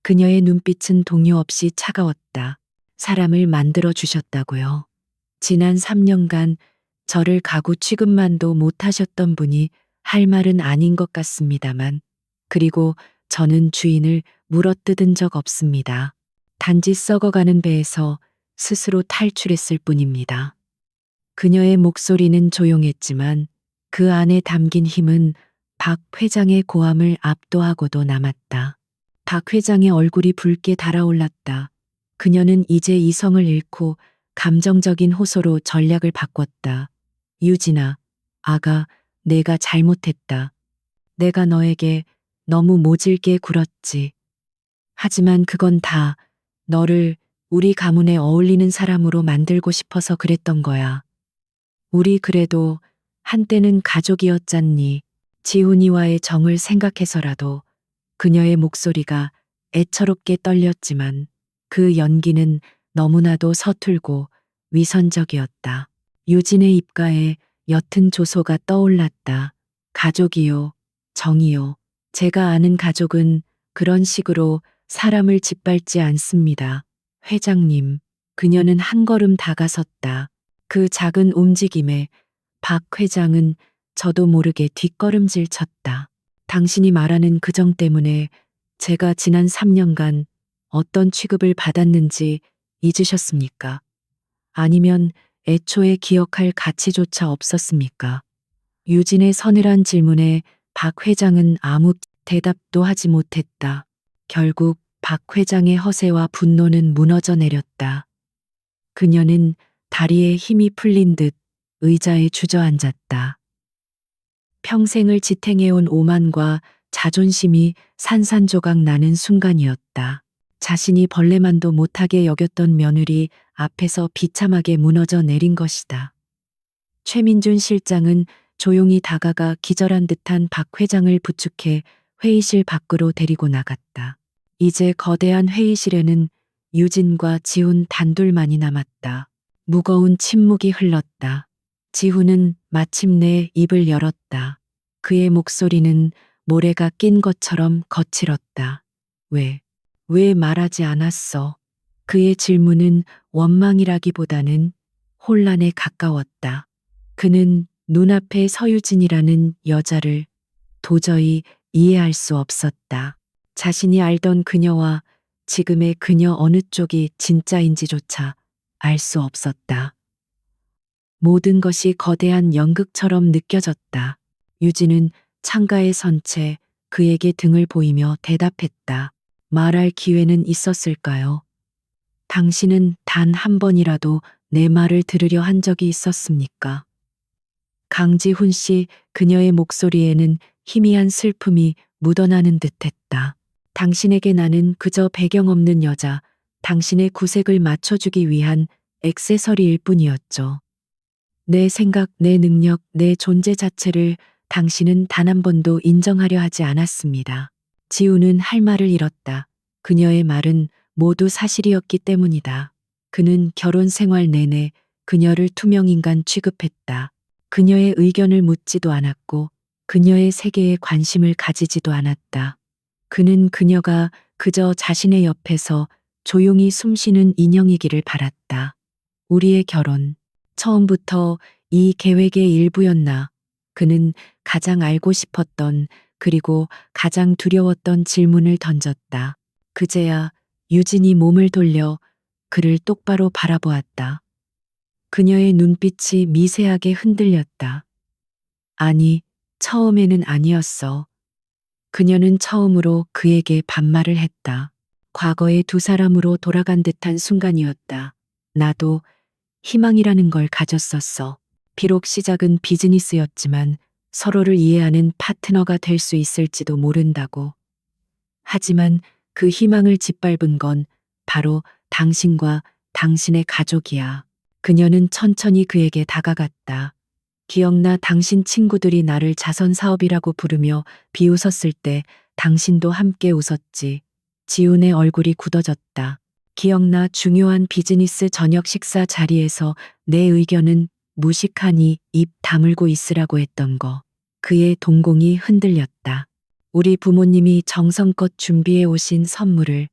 그녀의 눈빛은 동요 없이 차가웠다. 사람을 만들어 주셨다고요. 지난 3년간 저를 가구 취급만도 못하셨던 분이 할 말은 아닌 것 같습니다만, 그리고 저는 주인을 물어뜯은 적 없습니다. 단지 썩어가는 배에서 스스로 탈출했을 뿐입니다. 그녀의 목소리는 조용했지만 그 안에 담긴 힘은 박 회장의 고함을 압도하고도 남았다. 박 회장의 얼굴이 붉게 달아올랐다. 그녀는 이제 이성을 잃고 감정적인 호소로 전략을 바꿨다. 유진아, 아가, 내가 잘못했다. 내가 너에게 너무 모질게 굴었지. 하지만 그건 다 너를 우리 가문에 어울리는 사람으로 만들고 싶어서 그랬던 거야. 우리 그래도 한때는 가족이었잖니. 지훈이와의 정을 생각해서라도. 그녀의 목소리가 애처롭게 떨렸지만 그 연기는 너무나도 서툴고 위선적이었다. 유진의 입가에 옅은 조소가 떠올랐다. 가족이요, 정이요. 제가 아는 가족은 그런 식으로 사람을 짓밟지 않습니다. 회장님, 그녀는 한 걸음 다가섰다. 그 작은 움직임에 박 회장은 저도 모르게 뒷걸음질 쳤다. 당신이 말하는 그 정 때문에 제가 지난 3년간 어떤 취급을 받았는지 잊으셨습니까? 아니면 애초에 기억할 가치조차 없었습니까? 유진의 서늘한 질문에 박 회장은 아무 대답도 하지 못했다. 결국 박 회장의 허세와 분노는 무너져 내렸다. 그녀는 다리에 힘이 풀린 듯 의자에 주저앉았다. 평생을 지탱해온 오만과 자존심이 산산조각 나는 순간이었다. 자신이 벌레만도 못하게 여겼던 며느리 앞에서 비참하게 무너져 내린 것이다. 최민준 실장은 조용히 다가가 기절한 듯한 박 회장을 부축해 회의실 밖으로 데리고 나갔다. 이제 거대한 회의실에는 유진과 지훈 단둘만이 남았다. 무거운 침묵이 흘렀다. 지훈은 마침내 입을 열었다. 그의 목소리는 모래가 낀 것처럼 거칠었다. 왜 말하지 않았어? 그의 질문은 원망이라기보다는 혼란에 가까웠다. 그는 눈앞에 서유진이라는 여자를 도저히 이해할 수 없었다. 자신이 알던 그녀와 지금의 그녀 어느 쪽이 진짜인지조차 알 수 없었다. 모든 것이 거대한 연극처럼 느껴졌다. 유진은 창가에 선 채 그에게 등을 보이며 대답했다. 말할 기회는 있었을까요? 당신은 단 한 번이라도 내 말을 들으려 한 적이 있었습니까? 강지훈 씨, 그녀의 목소리에는 희미한 슬픔이 묻어나는 듯했다. 당신에게 나는 그저 배경 없는 여자, 당신의 구색을 맞춰주기 위한 액세서리일 뿐이었죠. 내 생각, 내 능력, 내 존재 자체를 당신은 단 한 번도 인정하려 하지 않았습니다. 지우는 할 말을 잃었다. 그녀의 말은 모두 사실이었기 때문이다. 그는 결혼 생활 내내 그녀를 투명인간 취급했다. 그녀의 의견을 묻지도 않았고 그녀의 세계에 관심을 가지지도 않았다. 그는 그녀가 그저 자신의 옆에서 조용히 숨쉬는 인형이기를 바랐다. 우리의 결혼, 처음부터 이 계획의 일부였나? 그는 가장 알고 싶었던 그리고 가장 두려웠던 질문을 던졌다. 그제야 유진이 몸을 돌려 그를 똑바로 바라보았다. 그녀의 눈빛이 미세하게 흔들렸다. 아니, 처음에는 아니었어. 그녀는 처음으로 그에게 반말을 했다. 과거의 두 사람으로 돌아간 듯한 순간이었다. 나도 희망이라는 걸 가졌었어. 비록 시작은 비즈니스였지만 서로를 이해하는 파트너가 될 수 있을지도 모른다고. 하지만 그 희망을 짓밟은 건 바로 당신과 당신의 가족이야. 그녀는 천천히 그에게 다가갔다. 기억나 당신 친구들이 나를 자선 사업이라고 부르며 비웃었을 때 당신도 함께 웃었지. 지훈의 얼굴이 굳어졌다. 기억나 중요한 비즈니스 저녁 식사 자리에서 내 의견은 무식하니 입 다물고 있으라고 했던 거. 그의 동공이 흔들렸다. 우리 부모님이 정성껏 준비해 오신 선물을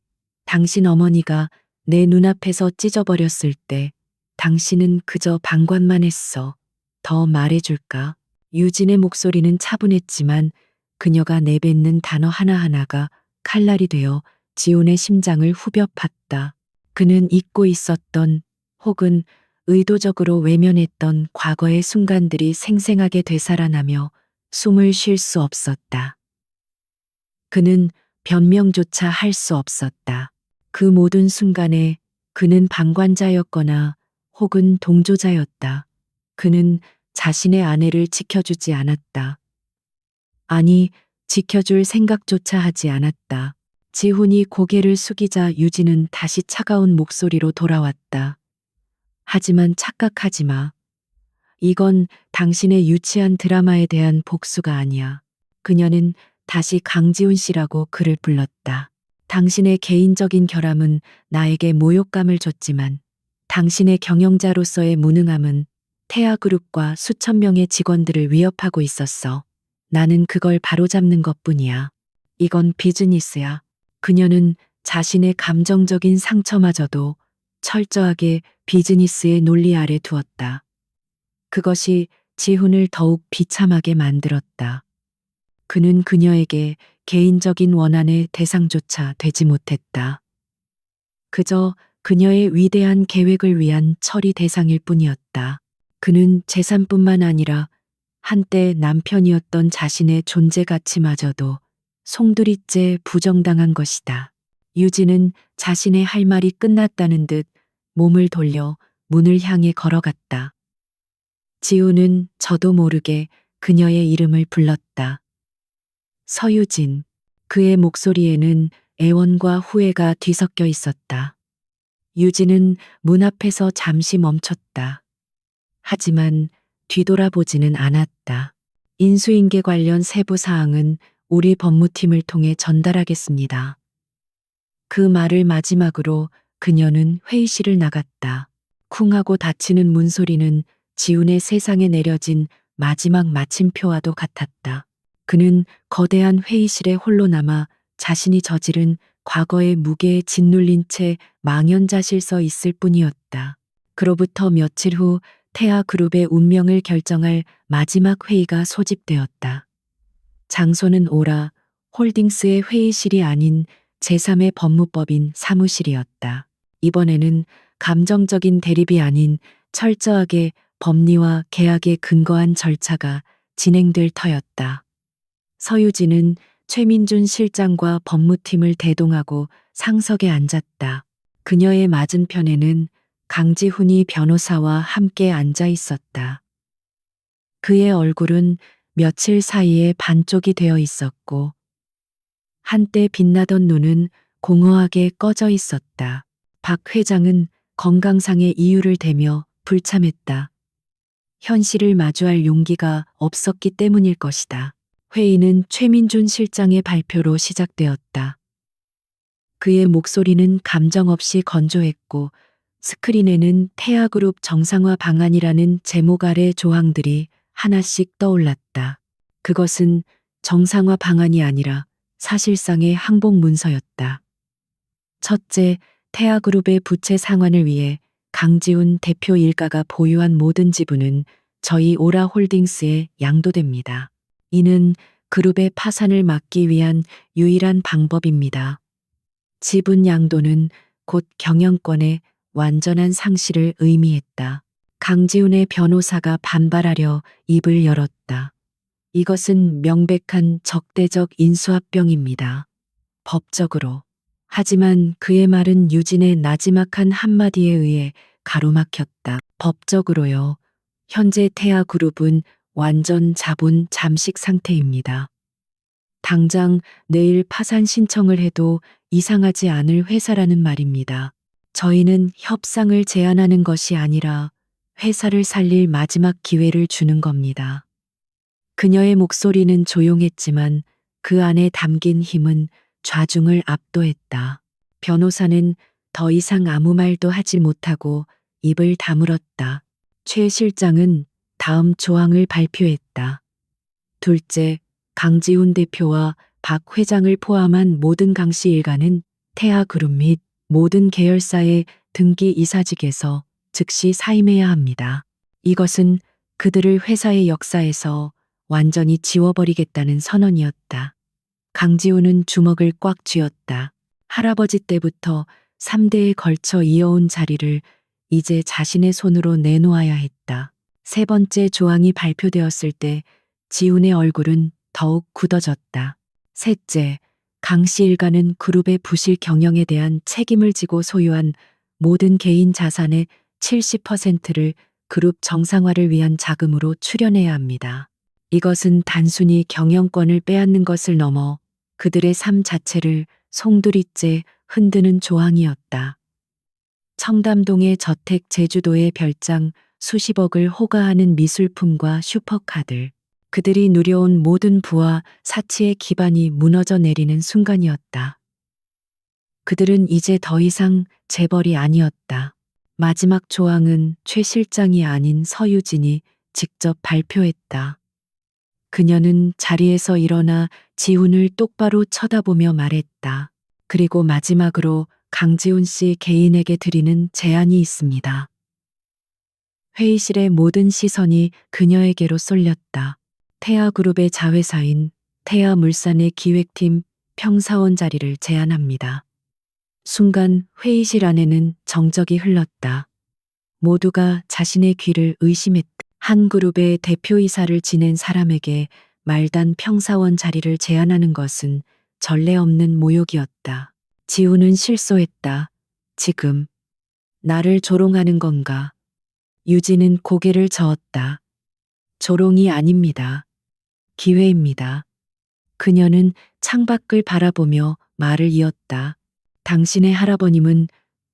당신 어머니가 내 눈앞에서 찢어버렸을 때 당신은 그저 방관만 했어. 더 말해줄까? 유진의 목소리는 차분했지만 그녀가 내뱉는 단어 하나하나가 칼날이 되어 지훈의 심장을 후벼 팠다. 그는 잊고 있었던 혹은 의도적으로 외면했던 과거의 순간들이 생생하게 되살아나며 숨을 쉴 수 없었다. 그는 변명조차 할 수 없었다. 그 모든 순간에 그는 방관자였거나 혹은 동조자였다. 그는 자신의 아내를 지켜주지 않았다. 아니, 지켜줄 생각조차 하지 않았다. 지훈이 고개를 숙이자 유진은 다시 차가운 목소리로 돌아왔다. 하지만 착각하지 마. 이건 당신의 유치한 드라마에 대한 복수가 아니야. 그녀는 다시 강지훈 씨라고 그를 불렀다. 당신의 개인적인 결함은 나에게 모욕감을 줬지만 당신의 경영자로서의 무능함은 태아그룹과 수천 명의 직원들을 위협하고 있었어. 나는 그걸 바로잡는 것뿐이야. 이건 비즈니스야. 그녀는 자신의 감정적인 상처마저도 철저하게 비즈니스의 논리 아래 두었다. 그것이 지훈을 더욱 비참하게 만들었다. 그는 그녀에게 개인적인 원한의 대상조차 되지 못했다. 그저 그녀의 위대한 계획을 위한 처리 대상일 뿐이었다. 그는 재산뿐만 아니라 한때 남편이었던 자신의 존재 가치마저도 송두리째 부정당한 것이다. 유진은 자신의 할 말이 끝났다는 듯 몸을 돌려 문을 향해 걸어갔다. 지우는 저도 모르게 그녀의 이름을 불렀다. 서유진. 그의 목소리에는 애원과 후회가 뒤섞여 있었다. 유진은 문 앞에서 잠시 멈췄다. 하지만 뒤돌아보지는 않았다. 인수인계 관련 세부 사항은 우리 법무팀을 통해 전달하겠습니다. 그 말을 마지막으로 그녀는 회의실을 나갔다. 쿵 하고 닫히는 문소리는 지훈의 세상에 내려진 마지막 마침표와도 같았다. 그는 거대한 회의실에 홀로 남아 자신이 저지른 과거의 무게에 짓눌린 채 망연자실 서 있을 뿐이었다. 그로부터 며칠 후 태아그룹의 운명을 결정할 마지막 회의가 소집되었다. 장소는 오라 홀딩스의 회의실이 아닌 제3의 법무법인 사무실이었다. 이번에는 감정적인 대립이 아닌 철저하게 법리와 계약에 근거한 절차가 진행될 터였다. 서유진은 최민준 실장과 법무팀을 대동하고 상석에 앉았다. 그녀의 맞은편에는 강지훈이 변호사와 함께 앉아 있었다. 그의 얼굴은 며칠 사이에 반쪽이 되어 있었고 한때 빛나던 눈은 공허하게 꺼져 있었다. 박 회장은 건강상의 이유를 대며 불참했다. 현실을 마주할 용기가 없었기 때문일 것이다. 회의는 최민준 실장의 발표로 시작되었다. 그의 목소리는 감정 없이 건조했고 스크린에는 태아그룹 정상화 방안이라는 제목 아래 조항들이 하나씩 떠올랐다. 그것은 정상화 방안이 아니라 사실상의 항복 문서였다. 첫째, 태아그룹의 부채 상환을 위해 강지훈 대표 일가가 보유한 모든 지분은 저희 오라홀딩스에 양도됩니다. 이는 그룹의 파산을 막기 위한 유일한 방법입니다. 지분 양도는 곧 경영권의 완전한 상실을 의미했다. 강지훈의 변호사가 반발하려 입을 열었다. 이것은 명백한 적대적 인수합병입니다. 법적으로. 하지만 그의 말은 유진의 나지막한 한마디에 의해 가로막혔다. 법적으로요. 현재 태아그룹은 완전 자본 잠식 상태입니다. 당장 내일 파산 신청을 해도 이상하지 않을 회사라는 말입니다. 저희는 협상을 제안하는 것이 아니라 회사를 살릴 마지막 기회를 주는 겁니다. 그녀의 목소리는 조용했지만 그 안에 담긴 힘은 좌중을 압도했다. 변호사는 더 이상 아무 말도 하지 못하고 입을 다물었다. 최 실장은 다음 조항을 발표했다. 둘째, 강지훈 대표와 박 회장을 포함한 모든 강씨 일가는 태아그룹 및 모든 계열사의 등기 이사직에서 즉시 사임해야 합니다. 이것은 그들을 회사의 역사에서 완전히 지워버리겠다는 선언이었다. 강지훈은 주먹을 꽉 쥐었다. 할아버지 때부터 3대에 걸쳐 이어온 자리를 이제 자신의 손으로 내놓아야 했다. 세 번째 조항이 발표되었을 때 지훈의 얼굴은 더욱 굳어졌다. 셋째, 강씨 일가는 그룹의 부실 경영에 대한 책임을 지고 소유한 모든 개인 자산의 70%를 그룹 정상화를 위한 자금으로 출연해야 합니다. 이것은 단순히 경영권을 빼앗는 것을 넘어 그들의 삶 자체를 송두리째 흔드는 조항이었다. 청담동의 저택, 제주도의 별장, 수십억을 호가하는 미술품과 슈퍼카들. 그들이 누려온 모든 부와 사치의 기반이 무너져 내리는 순간이었다. 그들은 이제 더 이상 재벌이 아니었다. 마지막 조항은 최 실장이 아닌 서유진이 직접 발표했다. 그녀는 자리에서 일어나 지훈을 똑바로 쳐다보며 말했다. 그리고 마지막으로 강지훈 씨 개인에게 드리는 제안이 있습니다. 회의실의 모든 시선이 그녀에게로 쏠렸다. 태아그룹의 자회사인 태아물산의 기획팀 평사원 자리를 제안합니다. 순간 회의실 안에는 정적이 흘렀다. 모두가 자신의 귀를 의심했다. 한 그룹의 대표이사를 지낸 사람에게 말단 평사원 자리를 제안하는 것은 전례 없는 모욕이었다. 지우는 실소했다. 지금 나를 조롱하는 건가? 유진은 고개를 저었다. 조롱이 아닙니다. 기회입니다. 그녀는 창밖을 바라보며 말을 이었다. 당신의 할아버님은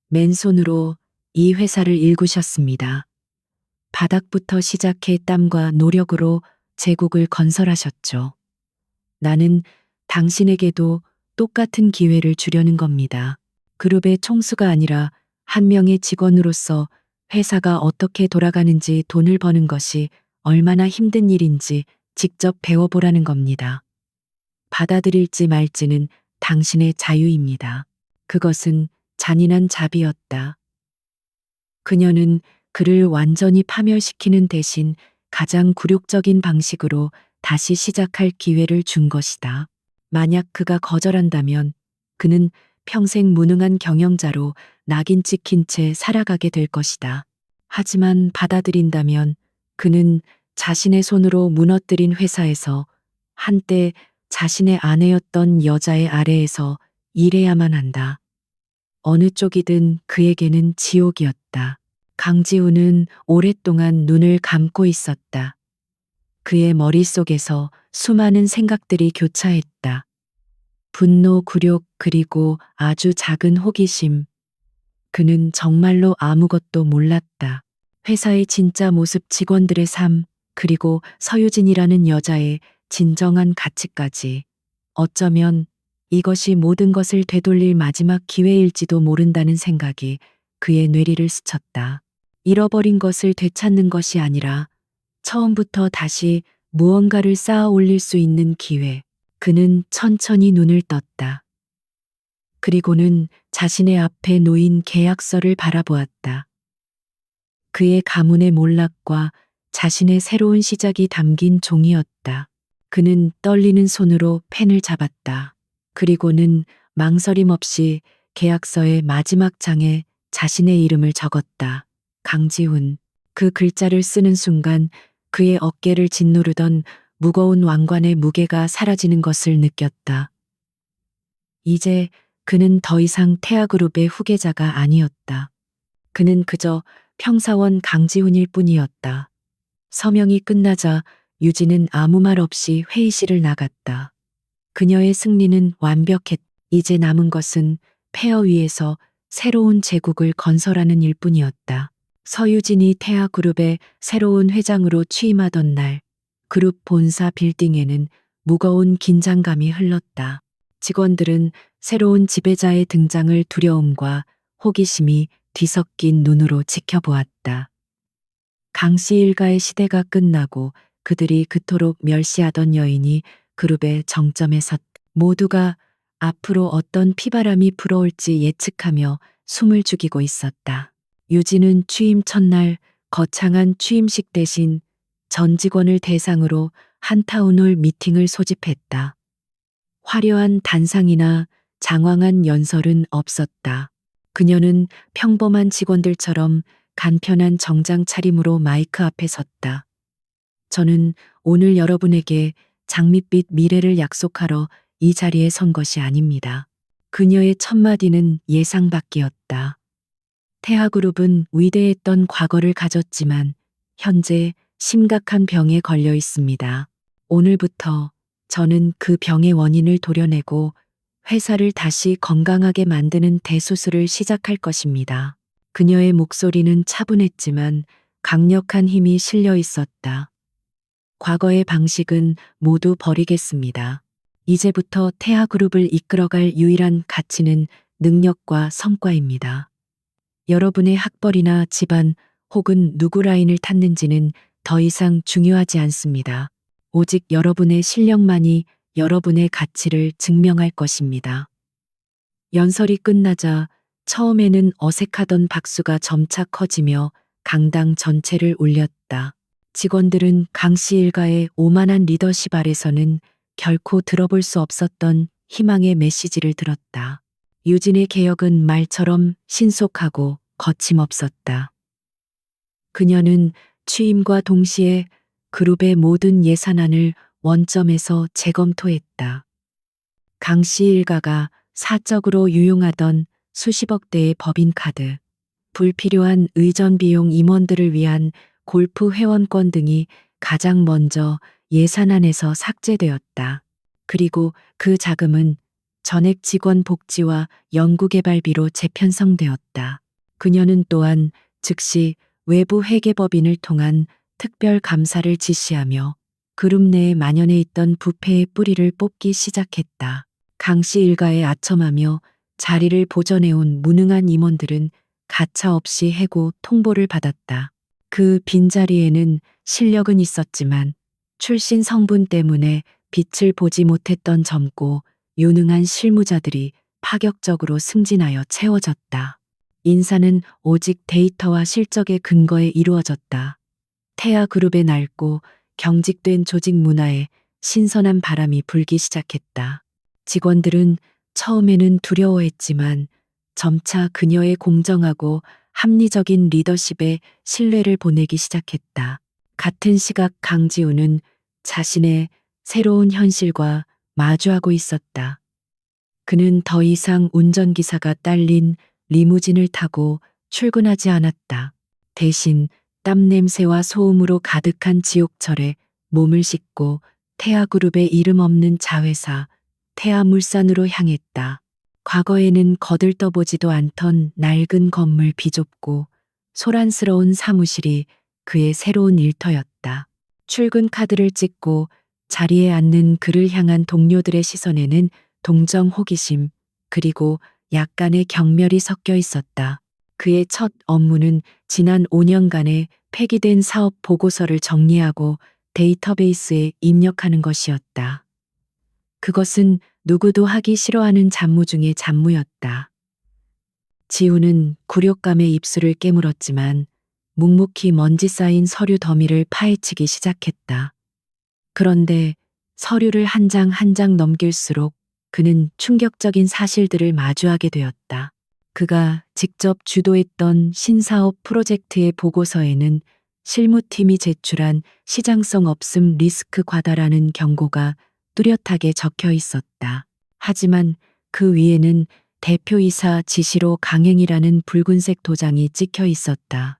맨손으로 이 회사를 일구셨습니다. 바닥부터 시작해 땀과 노력으로 제국을 건설하셨죠. 나는 당신에게도 똑같은 기회를 주려는 겁니다. 그룹의 총수가 아니라 한 명의 직원으로서 회사가 어떻게 돌아가는지, 돈을 버는 것이 얼마나 힘든 일인지 직접 배워보라는 겁니다. 받아들일지 말지는 당신의 자유입니다. 그것은 잔인한 자비였다. 그녀는 그를 완전히 파멸시키는 대신 가장 굴욕적인 방식으로 다시 시작할 기회를 준 것이다. 만약 그가 거절한다면 그는 평생 무능한 경영자로 낙인 찍힌 채 살아가게 될 것이다. 하지만 받아들인다면 그는 자신의 손으로 무너뜨린 회사에서 한때 자신의 아내였던 여자의 아래에서 일해야만 한다. 어느 쪽이든 그에게는 지옥이었다. 강지우는 오랫동안 눈을 감고 있었다. 그의 머릿속에서 수많은 생각들이 교차했다. 분노, 굴욕, 그리고 아주 작은 호기심. 그는 정말로 아무것도 몰랐다. 회사의 진짜 모습, 직원들의 삶, 그리고 서유진이라는 여자의 진정한 가치까지. 어쩌면 이것이 모든 것을 되돌릴 마지막 기회일지도 모른다는 생각이 그의 뇌리를 스쳤다. 잃어버린 것을 되찾는 것이 아니라 처음부터 다시 무언가를 쌓아 올릴 수 있는 기회. 그는 천천히 눈을 떴다. 그리고는 자신의 앞에 놓인 계약서를 바라보았다. 그의 가문의 몰락과 자신의 새로운 시작이 담긴 종이었다. 그는 떨리는 손으로 펜을 잡았다. 그리고는 망설임 없이 계약서의 마지막 장에 자신의 이름을 적었다. 강지훈. 그 글자를 쓰는 순간 그의 어깨를 짓누르던 무거운 왕관의 무게가 사라지는 것을 느꼈다. 이제 그는 더 이상 태아그룹의 후계자가 아니었다. 그는 그저 평사원 강지훈일 뿐이었다. 서명이 끝나자 유진은 아무 말 없이 회의실을 나갔다. 그녀의 승리는 완벽했다. 이제 남은 것은 폐허 위에서 새로운 제국을 건설하는 일뿐이었다. 서유진이 태아그룹의 새로운 회장으로 취임하던 날, 그룹 본사 빌딩에는 무거운 긴장감이 흘렀다. 직원들은 새로운 지배자의 등장을 두려움과 호기심이 뒤섞인 눈으로 지켜보았다. 강씨 일가의 시대가 끝나고 그들이 그토록 멸시하던 여인이 그룹의 정점에 섰다. 모두가 앞으로 어떤 피바람이 불어올지 예측하며 숨을 죽이고 있었다. 유진은 취임 첫날 거창한 취임식 대신 전 직원을 대상으로 한 타운홀 미팅을 소집했다. 화려한 단상이나 장황한 연설은 없었다. 그녀는 평범한 직원들처럼 간편한 정장 차림으로 마이크 앞에 섰다. 저는 오늘 여러분에게 장밋빛 미래를 약속하러 이 자리에 선 것이 아닙니다. 그녀의 첫마디는 예상 밖이었다. 태아그룹은 위대했던 과거를 가졌지만 현재 심각한 병에 걸려 있습니다. 오늘부터 저는 그 병의 원인을 도려내고 회사를 다시 건강하게 만드는 대수술을 시작할 것입니다. 그녀의 목소리는 차분했지만 강력한 힘이 실려 있었다. 과거의 방식은 모두 버리겠습니다. 이제부터 태아그룹을 이끌어갈 유일한 가치는 능력과 성과입니다. 여러분의 학벌이나 집안 혹은 누구 라인을 탔는지는 더 이상 중요하지 않습니다. 오직 여러분의 실력만이 여러분의 가치를 증명할 것입니다. 연설이 끝나자 처음에는 어색하던 박수가 점차 커지며 강당 전체를 울렸다. 직원들은 강씨 일가의 오만한 리더십 아래서는 결코 들어볼 수 없었던 희망의 메시지를 들었다. 유진의 개혁은 말처럼 신속하고 거침없었다. 그녀는 취임과 동시에 그룹의 모든 예산안을 원점에서 재검토했다. 강 씨 일가가 사적으로 유용하던 수십억 대의 법인카드, 불필요한 의전 비용 임원들을 위한 골프 회원권 등이 가장 먼저 예산안에서 삭제되었다. 그리고 그 자금은 전액 직원 복지와 연구개발비로 재편성되었다. 그녀는 또한 즉시 외부 회계법인을 통한 특별 감사를 지시하며 그룹 내에 만연해 있던 부패의 뿌리를 뽑기 시작했다. 강 씨 일가에 아첨하며 자리를 보전해온 무능한 임원들은 가차없이 해고 통보를 받았다. 그 빈자리에는 실력은 있었지만 출신 성분 때문에 빛을 보지 못했던 젊고 유능한 실무자들이 파격적으로 승진하여 채워졌다. 인사는 오직 데이터와 실적의 근거에 이루어졌다. 태아그룹의 낡고 경직된 조직 문화에 신선한 바람이 불기 시작했다. 직원들은 처음에는 두려워했지만 점차 그녀의 공정하고 합리적인 리더십에 신뢰를 보내기 시작했다. 같은 시각 강지우는 자신의 새로운 현실과 마주하고 있었다. 그는 더 이상 운전기사가 딸린 리무진을 타고 출근하지 않았다. 대신 땀 냄새와 소음으로 가득한 지옥철에 몸을 싣고 태아그룹의 이름 없는 자회사 태아물산으로 향했다. 과거에는 거들떠보지도 않던 낡은 건물 비좁고 소란스러운 사무실이 그의 새로운 일터였다. 출근 카드를 찍고 자리에 앉는 그를 향한 동료들의 시선에는 동정 호기심 그리고 약간의 경멸이 섞여 있었다. 그의 첫 업무는 지난 5년간의 폐기된 사업 보고서를 정리하고 데이터베이스에 입력하는 것이었다. 그것은 누구도 하기 싫어하는 잡무 중의 잡무였다. 지우는 굴욕감에 입술을 깨물었지만 묵묵히 먼지 쌓인 서류 더미를 파헤치기 시작했다. 그런데 서류를 한 장 한 장 넘길수록 그는 충격적인 사실들을 마주하게 되었다. 그가 직접 주도했던 신사업 프로젝트의 보고서에는 실무팀이 제출한 시장성 없음 리스크 과다라는 경고가 뚜렷하게 적혀 있었다. 하지만 그 위에는 대표이사 지시로 강행이라는 붉은색 도장이 찍혀 있었다.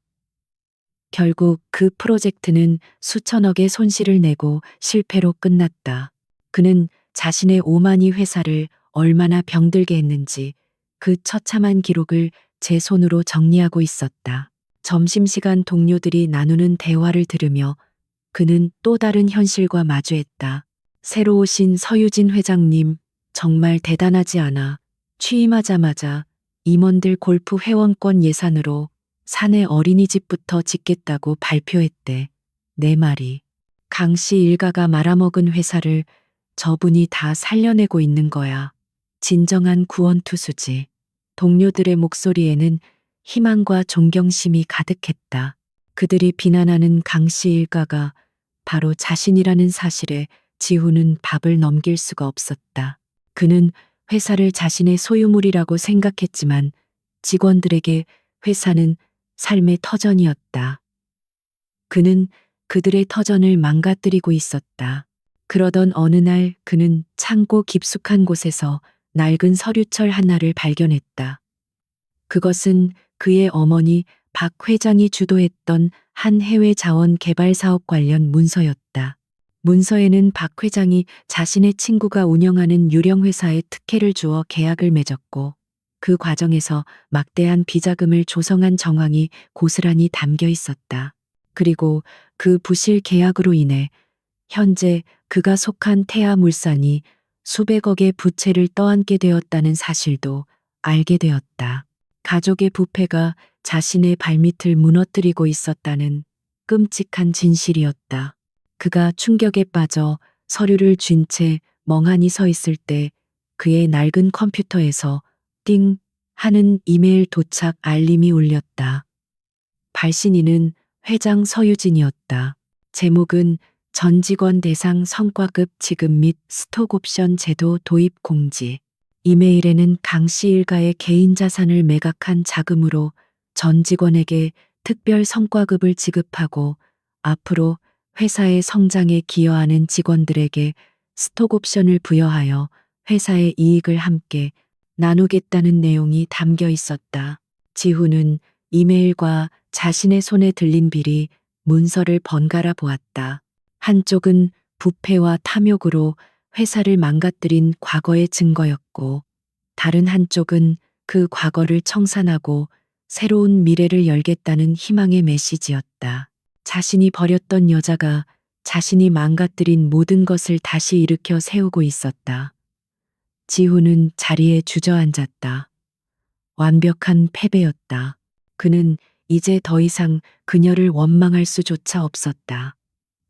결국 그 프로젝트는 수천억의 손실을 내고 실패로 끝났다. 그는 자신의 오만이 회사를 얼마나 병들게 했는지 그 처참한 기록을 제 손으로 정리하고 있었다. 점심시간 동료들이 나누는 대화를 들으며 그는 또 다른 현실과 마주했다. 새로 오신 서유진 회장님, 정말 대단하지 않아. 취임하자마자 임원들 골프 회원권 예산으로 사내 어린이집부터 짓겠다고 발표했대. 내 말이. 강 씨 일가가 말아먹은 회사를 저분이 다 살려내고 있는 거야. 진정한 구원투수지. 동료들의 목소리에는 희망과 존경심이 가득했다. 그들이 비난하는 강 씨 일가가 바로 자신이라는 사실에 지우는 밥을 넘길 수가 없었다. 그는 회사를 자신의 소유물이라고 생각했지만 직원들에게 회사는 삶의 터전이었다. 그는 그들의 터전을 망가뜨리고 있었다. 그러던 어느 날 그는 창고 깊숙한 곳에서 낡은 서류철 하나를 발견했다. 그것은 그의 어머니 박 회장이 주도했던 한 해외 자원 개발 사업 관련 문서였다. 문서에는 박 회장이 자신의 친구가 운영하는 유령 회사에 특혜를 주어 계약을 맺었고 그 과정에서 막대한 비자금을 조성한 정황이 고스란히 담겨 있었다. 그리고 그 부실 계약으로 인해 현재 그가 속한 태아물산이 수백억의 부채를 떠안게 되었다는 사실도 알게 되었다. 가족의 부패가 자신의 발밑을 무너뜨리고 있었다는 끔찍한 진실이었다. 그가 충격에 빠져 서류를 쥔 채 멍하니 서 있을 때 그의 낡은 컴퓨터에서 띵 하는 이메일 도착 알림이 울렸다. 발신인은 회장 서유진이었다. 제목은 전 직원 대상 성과급 지급 및 스톡옵션 제도 도입 공지. 이메일에는 강 씨 일가의 개인 자산을 매각한 자금으로 전 직원에게 특별 성과급을 지급하고 앞으로 회사의 성장에 기여하는 직원들에게 스톡옵션을 부여하여 회사의 이익을 함께 나누겠다는 내용이 담겨 있었다. 지훈은 이메일과 자신의 손에 들린 비리 문서를 번갈아 보았다. 한쪽은 부패와 탐욕으로 회사를 망가뜨린 과거의 증거였고, 다른 한쪽은 그 과거를 청산하고 새로운 미래를 열겠다는 희망의 메시지였다. 자신이 버렸던 여자가 자신이 망가뜨린 모든 것을 다시 일으켜 세우고 있었다. 지훈은 자리에 주저앉았다. 완벽한 패배였다. 그는 이제 더 이상 그녀를 원망할 수조차 없었다.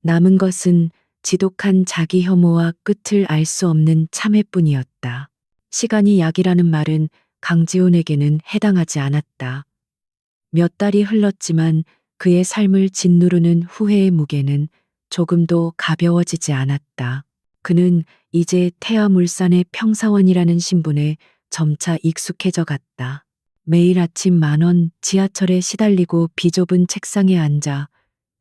남은 것은 지독한 자기 혐오와 끝을 알 수 없는 참회뿐이었다. 시간이 약이라는 말은 강지훈에게는 해당하지 않았다. 몇 달이 흘렀지만 그의 삶을 짓누르는 후회의 무게는 조금도 가벼워지지 않았다. 그는 이제 태화물산의 평사원이라는 신분에 점차 익숙해져 갔다. 매일 아침 10,000원 지하철에 시달리고 비좁은 책상에 앉아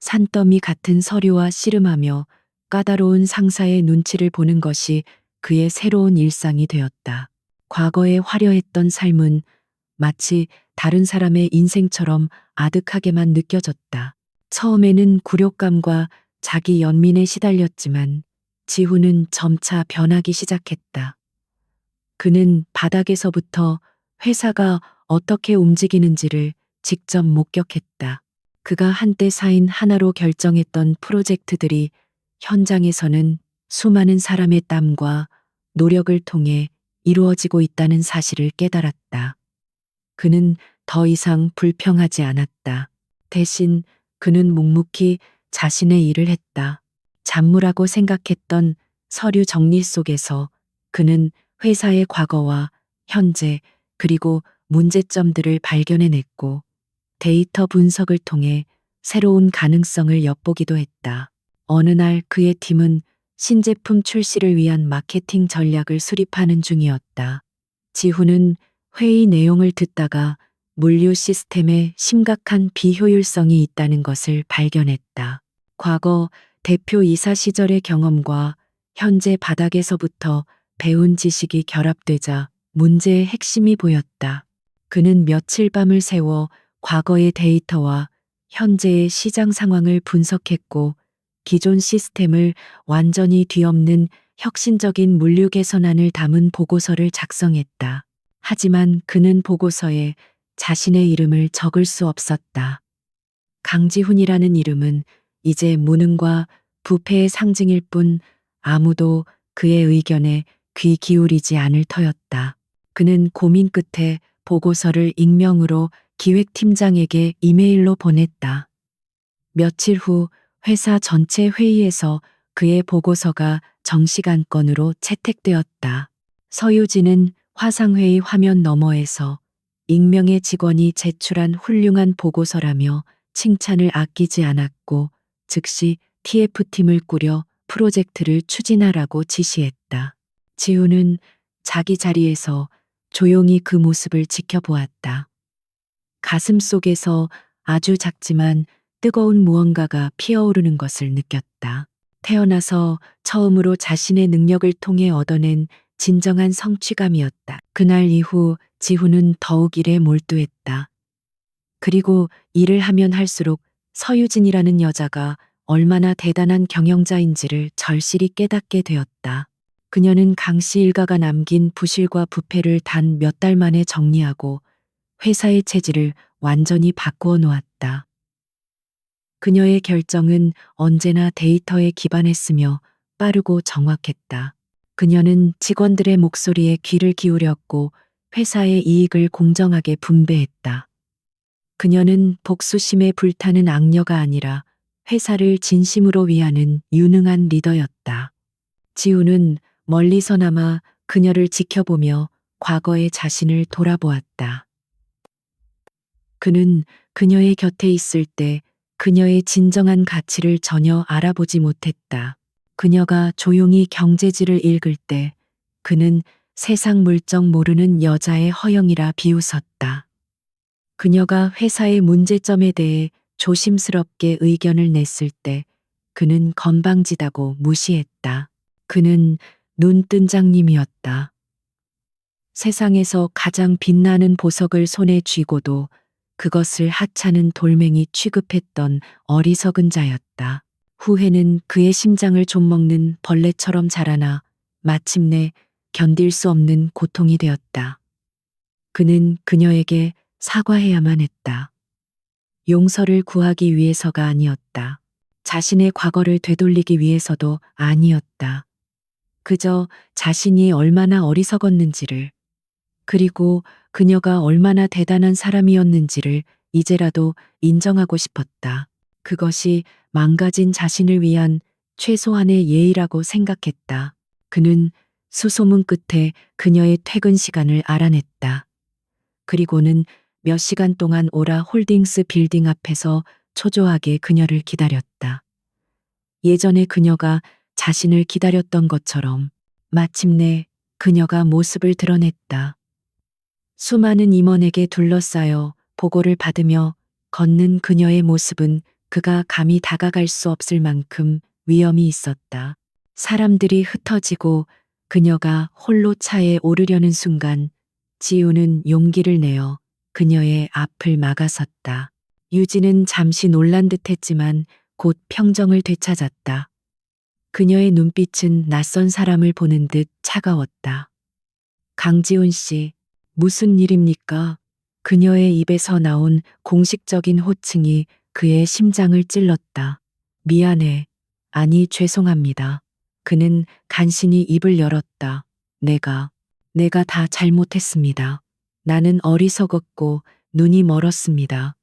산더미 같은 서류와 씨름하며 까다로운 상사의 눈치를 보는 것이 그의 새로운 일상이 되었다. 과거에 화려했던 삶은 마치 다른 사람의 인생처럼 아득하게만 느껴졌다. 처음에는 굴욕감과 자기 연민에 시달렸지만 지훈은 점차 변하기 시작했다. 그는 바닥에서부터 회사가 어떻게 움직이는지를 직접 목격했다. 그가 한때 사인 하나로 결정했던 프로젝트들이 현장에서는 수많은 사람의 땀과 노력을 통해 이루어지고 있다는 사실을 깨달았다. 그는 더 이상 불평하지 않았다. 대신 그는 묵묵히 자신의 일을 했다. 잡무라고 생각했던 서류 정리 속에서 그는 회사의 과거와 현재 그리고 문제점들을 발견해냈고 데이터 분석을 통해 새로운 가능성을 엿보기도 했다. 어느 날 그의 팀은 신제품 출시를 위한 마케팅 전략을 수립하는 중이었다. 지훈은 회의 내용을 듣다가 물류 시스템에 심각한 비효율성이 있다는 것을 발견했다. 과거 대표이사 시절의 경험과 현재 바닥에서부터 배운 지식이 결합되자 문제의 핵심이 보였다. 그는 며칠 밤을 새워 과거의 데이터와 현재의 시장 상황을 분석했고 기존 시스템을 완전히 뒤엎는 혁신적인 물류 개선안을 담은 보고서를 작성했다. 하지만 그는 보고서에 자신의 이름을 적을 수 없었다. 강지훈이라는 이름은 이제 무능과 부패의 상징일 뿐 아무도 그의 의견에 귀 기울이지 않을 터였다. 그는 고민 끝에 보고서를 익명으로 기획팀장에게 이메일로 보냈다. 며칠 후 회사 전체 회의에서 그의 보고서가 정식 안건으로 채택되었다. 서유진은 화상회의 화면 너머에서 익명의 직원이 제출한 훌륭한 보고서라며 칭찬을 아끼지 않았고 즉시 TF팀을 꾸려 프로젝트를 추진하라고 지시했다. 지훈은 자기 자리에서 조용히 그 모습을 지켜보았다. 가슴 속에서 아주 작지만 뜨거운 무언가가 피어오르는 것을 느꼈다. 태어나서 처음으로 자신의 능력을 통해 얻어낸 진정한 성취감이었다. 그날 이후 지훈은 더욱 일에 몰두했다. 그리고 일을 하면 할수록 서유진이라는 여자가 얼마나 대단한 경영자인지를 절실히 깨닫게 되었다. 그녀는 강씨 일가가 남긴 부실과 부패를 단 몇 달 만에 정리하고 회사의 체질을 완전히 바꾸어 놓았다. 그녀의 결정은 언제나 데이터에 기반했으며 빠르고 정확했다. 그녀는 직원들의 목소리에 귀를 기울였고 회사의 이익을 공정하게 분배했다. 그녀는 복수심에 불타는 악녀가 아니라 회사를 진심으로 위하는 유능한 리더였다. 지훈은 멀리서나마 그녀를 지켜보며 과거의 자신을 돌아보았다. 그는 그녀의 곁에 있을 때 그녀의 진정한 가치를 전혀 알아보지 못했다. 그녀가 조용히 경제지를 읽을 때 그는 세상 물정 모르는 여자의 허영이라 비웃었다. 그녀가 회사의 문제점에 대해 조심스럽게 의견을 냈을 때 그는 건방지다고 무시했다. 그는 눈뜬장님이었다. 세상에서 가장 빛나는 보석을 손에 쥐고도 그것을 하찮은 돌멩이 취급했던 어리석은 자였다. 후회는 그의 심장을 좀먹는 벌레처럼 자라나 마침내 견딜 수 없는 고통이 되었다. 그는 그녀에게 사과해야만 했다. 용서를 구하기 위해서가 아니었다. 자신의 과거를 되돌리기 위해서도 아니었다. 그저 자신이 얼마나 어리석었는지를, 그리고 그녀가 얼마나 대단한 사람이었는지를 이제라도 인정하고 싶었다. 그것이 망가진 자신을 위한 최소한의 예의라고 생각했다. 그는 수소문 끝에 그녀의 퇴근 시간을 알아냈다. 그리고는 몇 시간 동안 오라 홀딩스 빌딩 앞에서 초조하게 그녀를 기다렸다. 예전에 그녀가 자신을 기다렸던 것처럼 마침내 그녀가 모습을 드러냈다. 수많은 임원에게 둘러싸여 보고를 받으며 걷는 그녀의 모습은 그가 감히 다가갈 수 없을 만큼 위험이 있었다. 사람들이 흩어지고 그녀가 홀로 차에 오르려는 순간 지우는 용기를 내어 그녀의 앞을 막아섰다. 유진은 잠시 놀란 듯 했지만 곧 평정을 되찾았다. 그녀의 눈빛은 낯선 사람을 보는 듯 차가웠다. 강지훈 씨, 무슨 일입니까? 그녀의 입에서 나온 공식적인 호칭이 그의 심장을 찔렀다. 미안해. 아니, 죄송합니다. 그는 간신히 입을 열었다. 내가 다 잘못했습니다. 나는 어리석었고 눈이 멀었습니다.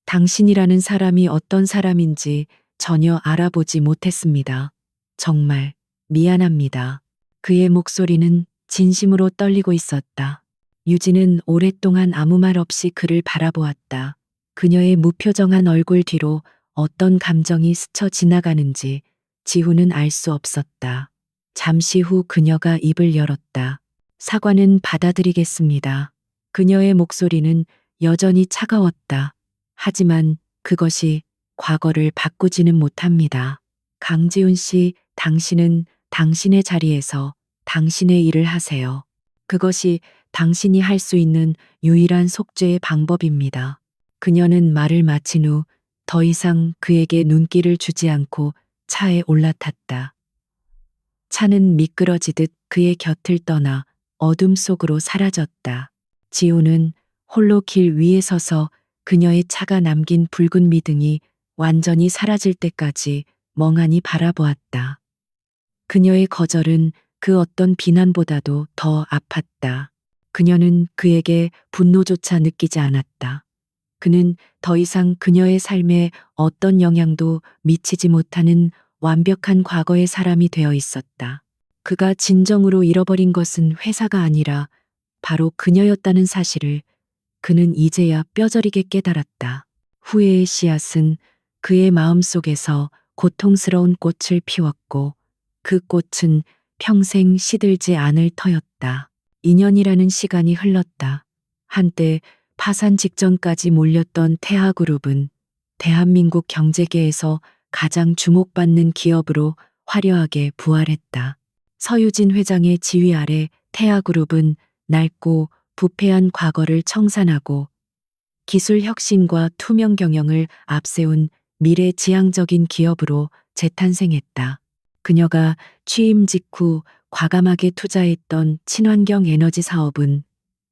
당신이라는 사람이 어떤 사람인지 전혀 알아보지 못했습니다. 정말 미안합니다. 그의 목소리는 진심으로 떨리고 있었다. 유진은 오랫동안 아무 말 없이 그를 바라보았다. 그녀의 무표정한 얼굴 뒤로 어떤 감정이 스쳐 지나가는지 지훈은 알 수 없었다. 잠시 후 그녀가 입을 열었다. 사과는 받아들이겠습니다. 그녀의 목소리는 여전히 차가웠다. 하지만 그것이 과거를 바꾸지는 못합니다. 강지훈 씨, 당신은 당신의 자리에서 당신의 일을 하세요. 그것이 당신이 할 수 있는 유일한 속죄의 방법입니다. 그녀는 말을 마친 후 더 이상 그에게 눈길을 주지 않고 차에 올라탔다. 차는 미끄러지듯 그의 곁을 떠나 어둠 속으로 사라졌다. 지호는 홀로 길 위에 서서 그녀의 차가 남긴 붉은 미등이 완전히 사라질 때까지 멍하니 바라보았다. 그녀의 거절은 그 어떤 비난보다도 더 아팠다. 그녀는 그에게 분노조차 느끼지 않았다. 그는 더 이상 그녀의 삶에 어떤 영향도 미치지 못하는 완벽한 과거의 사람이 되어 있었다. 그가 진정으로 잃어버린 것은 회사가 아니라 바로 그녀였다는 사실을 그는 이제야 뼈저리게 깨달았다. 후회의 씨앗은 그의 마음속에서 고통스러운 꽃을 피웠고 그 꽃은 평생 시들지 않을 터였다. 2년이라는 시간이 흘렀다. 한때 파산 직전까지 몰렸던 태하그룹은 대한민국 경제계에서 가장 주목받는 기업으로 화려하게 부활했다. 서유진 회장의 지휘 아래 태하그룹은 낡고 부패한 과거를 청산하고 기술 혁신과 투명 경영을 앞세운 미래지향적인 기업으로 재탄생했다. 그녀가 취임 직후 과감하게 투자했던 친환경 에너지 사업은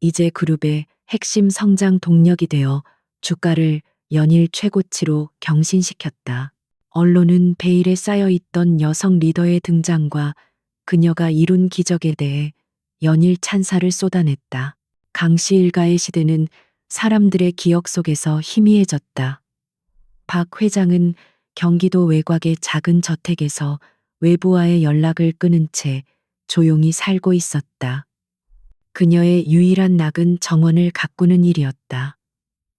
이제 그룹의 핵심 성장 동력이 되어 주가를 연일 최고치로 경신시켰다. 언론은 베일에 쌓여있던 여성 리더의 등장과 그녀가 이룬 기적에 대해 연일 찬사를 쏟아냈다. 강씨 일가의 시대는 사람들의 기억 속에서 희미해졌다. 박 회장은 경기도 외곽의 작은 저택에서 외부와의 연락을 끊은 채 조용히 살고 있었다. 그녀의 유일한 낙은 정원을 가꾸는 일이었다.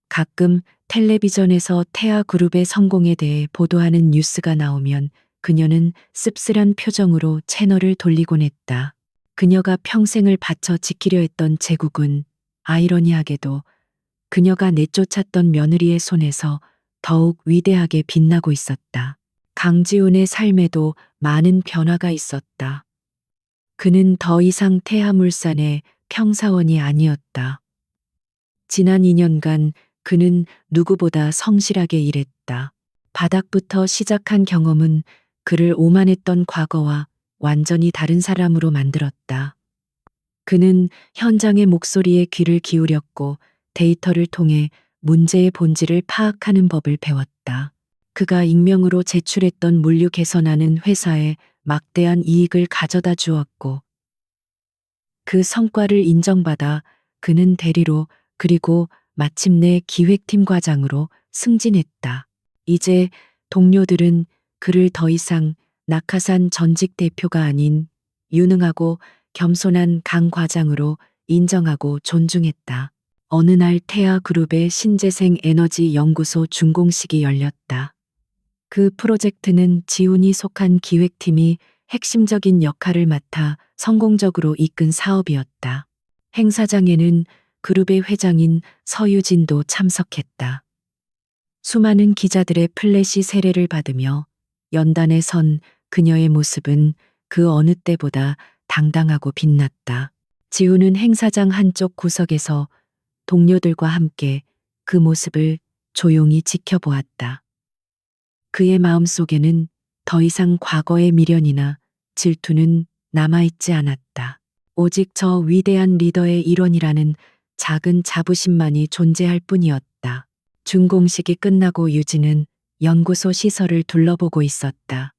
가끔 텔레비전에서 태아그룹의 성공에 대해 보도하는 뉴스가 나오면 그녀는 씁쓸한 표정으로 채널을 돌리곤 했다. 그녀가 평생을 바쳐 지키려 했던 제국은 아이러니하게도 그녀가 내쫓았던 며느리의 손에서 더욱 위대하게 빛나고 있었다. 강지훈의 삶에도 많은 변화가 있었다. 그는 더 이상 태아물산의 평사원이 아니었다. 지난 2년간 그는 누구보다 성실하게 일했다. 바닥부터 시작한 경험은 그를 오만했던 과거와 완전히 다른 사람으로 만들었다. 그는 현장의 목소리에 귀를 기울였고 데이터를 통해 문제의 본질을 파악하는 법을 배웠다. 그가 익명으로 제출했던 물류 개선안은 회사에 막대한 이익을 가져다 주었고 그 성과를 인정받아 그는 대리로 그리고 마침내 기획팀 과장으로 승진했다. 이제 동료들은 그를 더 이상 낙하산 전직 대표가 아닌 유능하고 겸손한 강 과장으로 인정하고 존중했다. 어느 날 태아그룹의 신재생 에너지 연구소 준공식이 열렸다. 그 프로젝트는 지훈이 속한 기획팀이 핵심적인 역할을 맡아 성공적으로 이끈 사업이었다. 행사장에는 그룹의 회장인 서유진도 참석했다. 수많은 기자들의 플래시 세례를 받으며 연단에 선 그녀의 모습은 그 어느 때보다 당당하고 빛났다. 지훈은 행사장 한쪽 구석에서 동료들과 함께 그 모습을 조용히 지켜보았다. 그의 마음속에는 더 이상 과거의 미련이나 질투는 남아있지 않았다. 오직 저 위대한 리더의 일원이라는 작은 자부심만이 존재할 뿐이었다. 준공식이 끝나고 유진은 연구소 시설을 둘러보고 있었다.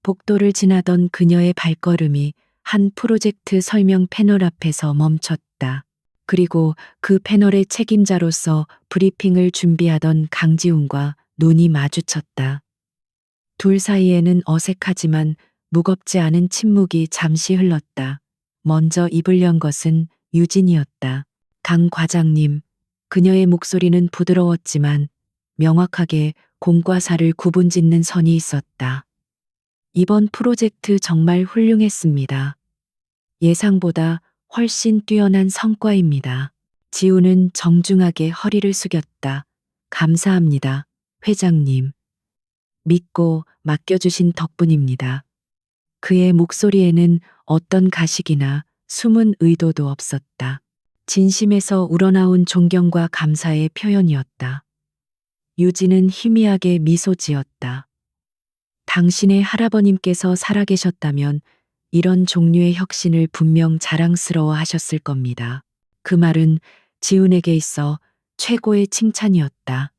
복도를 지나던 그녀의 발걸음이 한 프로젝트 설명 패널 앞에서 멈췄다. 그리고 그 패널의 책임자로서 브리핑을 준비하던 강지훈과 눈이 마주쳤다. 둘 사이에는 어색하지만 무겁지 않은 침묵이 잠시 흘렀다. 먼저 입을 연 것은 유진이었다. 강 과장님. 그녀의 목소리는 부드러웠지만 명확하게 공과 사를 구분짓는 선이 있었다. 이번 프로젝트 정말 훌륭했습니다. 예상보다 훨씬 뛰어난 성과입니다. 지훈은 정중하게 허리를 숙였다. 감사합니다, 회장님. 믿고 맡겨주신 덕분입니다. 그의 목소리에는 어떤 가식이나 숨은 의도도 없었다. 진심에서 우러나온 존경과 감사의 표현이었다. 유진은 희미하게 미소 지었다. 당신의 할아버님께서 살아계셨다면 이런 종류의 혁신을 분명 자랑스러워 하셨을 겁니다. 그 말은 지훈에게 있어 최고의 칭찬이었다.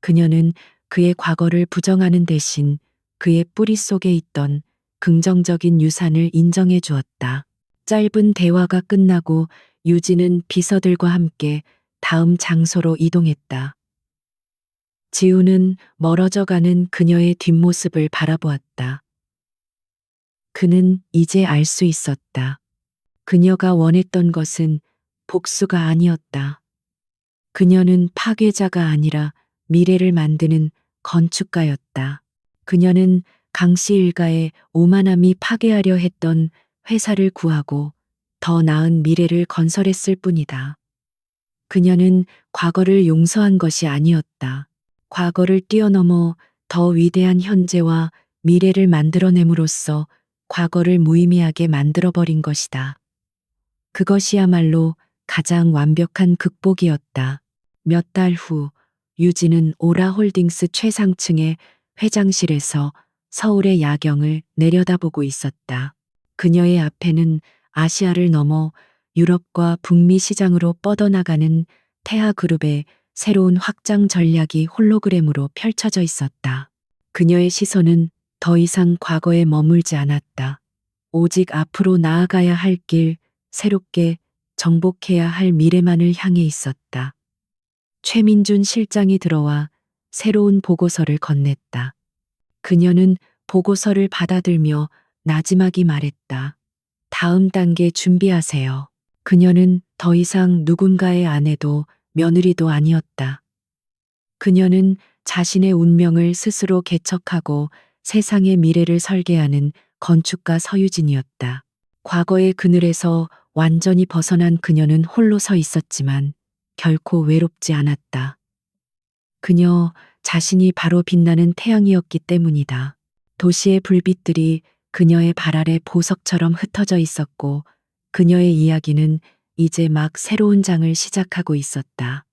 그녀는 그의 과거를 부정하는 대신 그의 뿌리 속에 있던 긍정적인 유산을 인정해 주었다. 짧은 대화가 끝나고 유진은 비서들과 함께 다음 장소로 이동했다. 지훈은 멀어져 가는 그녀의 뒷모습을 바라보았다. 그는 이제 알 수 있었다. 그녀가 원했던 것은 복수가 아니었다. 그녀는 파괴자가 아니라 미래를 만드는 건축가였다. 그녀는 강씨 일가의 오만함이 파괴하려 했던 회사를 구하고 더 나은 미래를 건설했을 뿐이다. 그녀는 과거를 용서한 것이 아니었다. 과거를 뛰어넘어 더 위대한 현재와 미래를 만들어냄으로써 과거를 무의미하게 만들어버린 것이다. 그것이야말로 가장 완벽한 극복이었다. 몇 달 후, 유진은 오라홀딩스 최상층의 회장실에서 서울의 야경을 내려다보고 있었다. 그녀의 앞에는 아시아를 넘어 유럽과 북미 시장으로 뻗어나가는 태아그룹의 새로운 확장 전략이 홀로그램으로 펼쳐져 있었다. 그녀의 시선은 더 이상 과거에 머물지 않았다. 오직 앞으로 나아가야 할 길, 새롭게 정복해야 할 미래만을 향해 있었다. 최민준 실장이 들어와 새로운 보고서를 건넸다. 그녀는 보고서를 받아들며 나지막이 말했다. 다음 단계 준비하세요. 그녀는 더 이상 누군가의 아내도 며느리도 아니었다. 그녀는 자신의 운명을 스스로 개척하고 세상의 미래를 설계하는 건축가 서유진이었다. 과거의 그늘에서 완전히 벗어난 그녀는 홀로 서 있었지만 결코 외롭지 않았다. 그녀 자신이 바로 빛나는 태양이었기 때문이다. 도시의 불빛들이 그녀의 발 아래 보석처럼 흩어져 있었고 그녀의 이야기는 이제 막 새로운 장을 시작하고 있었다.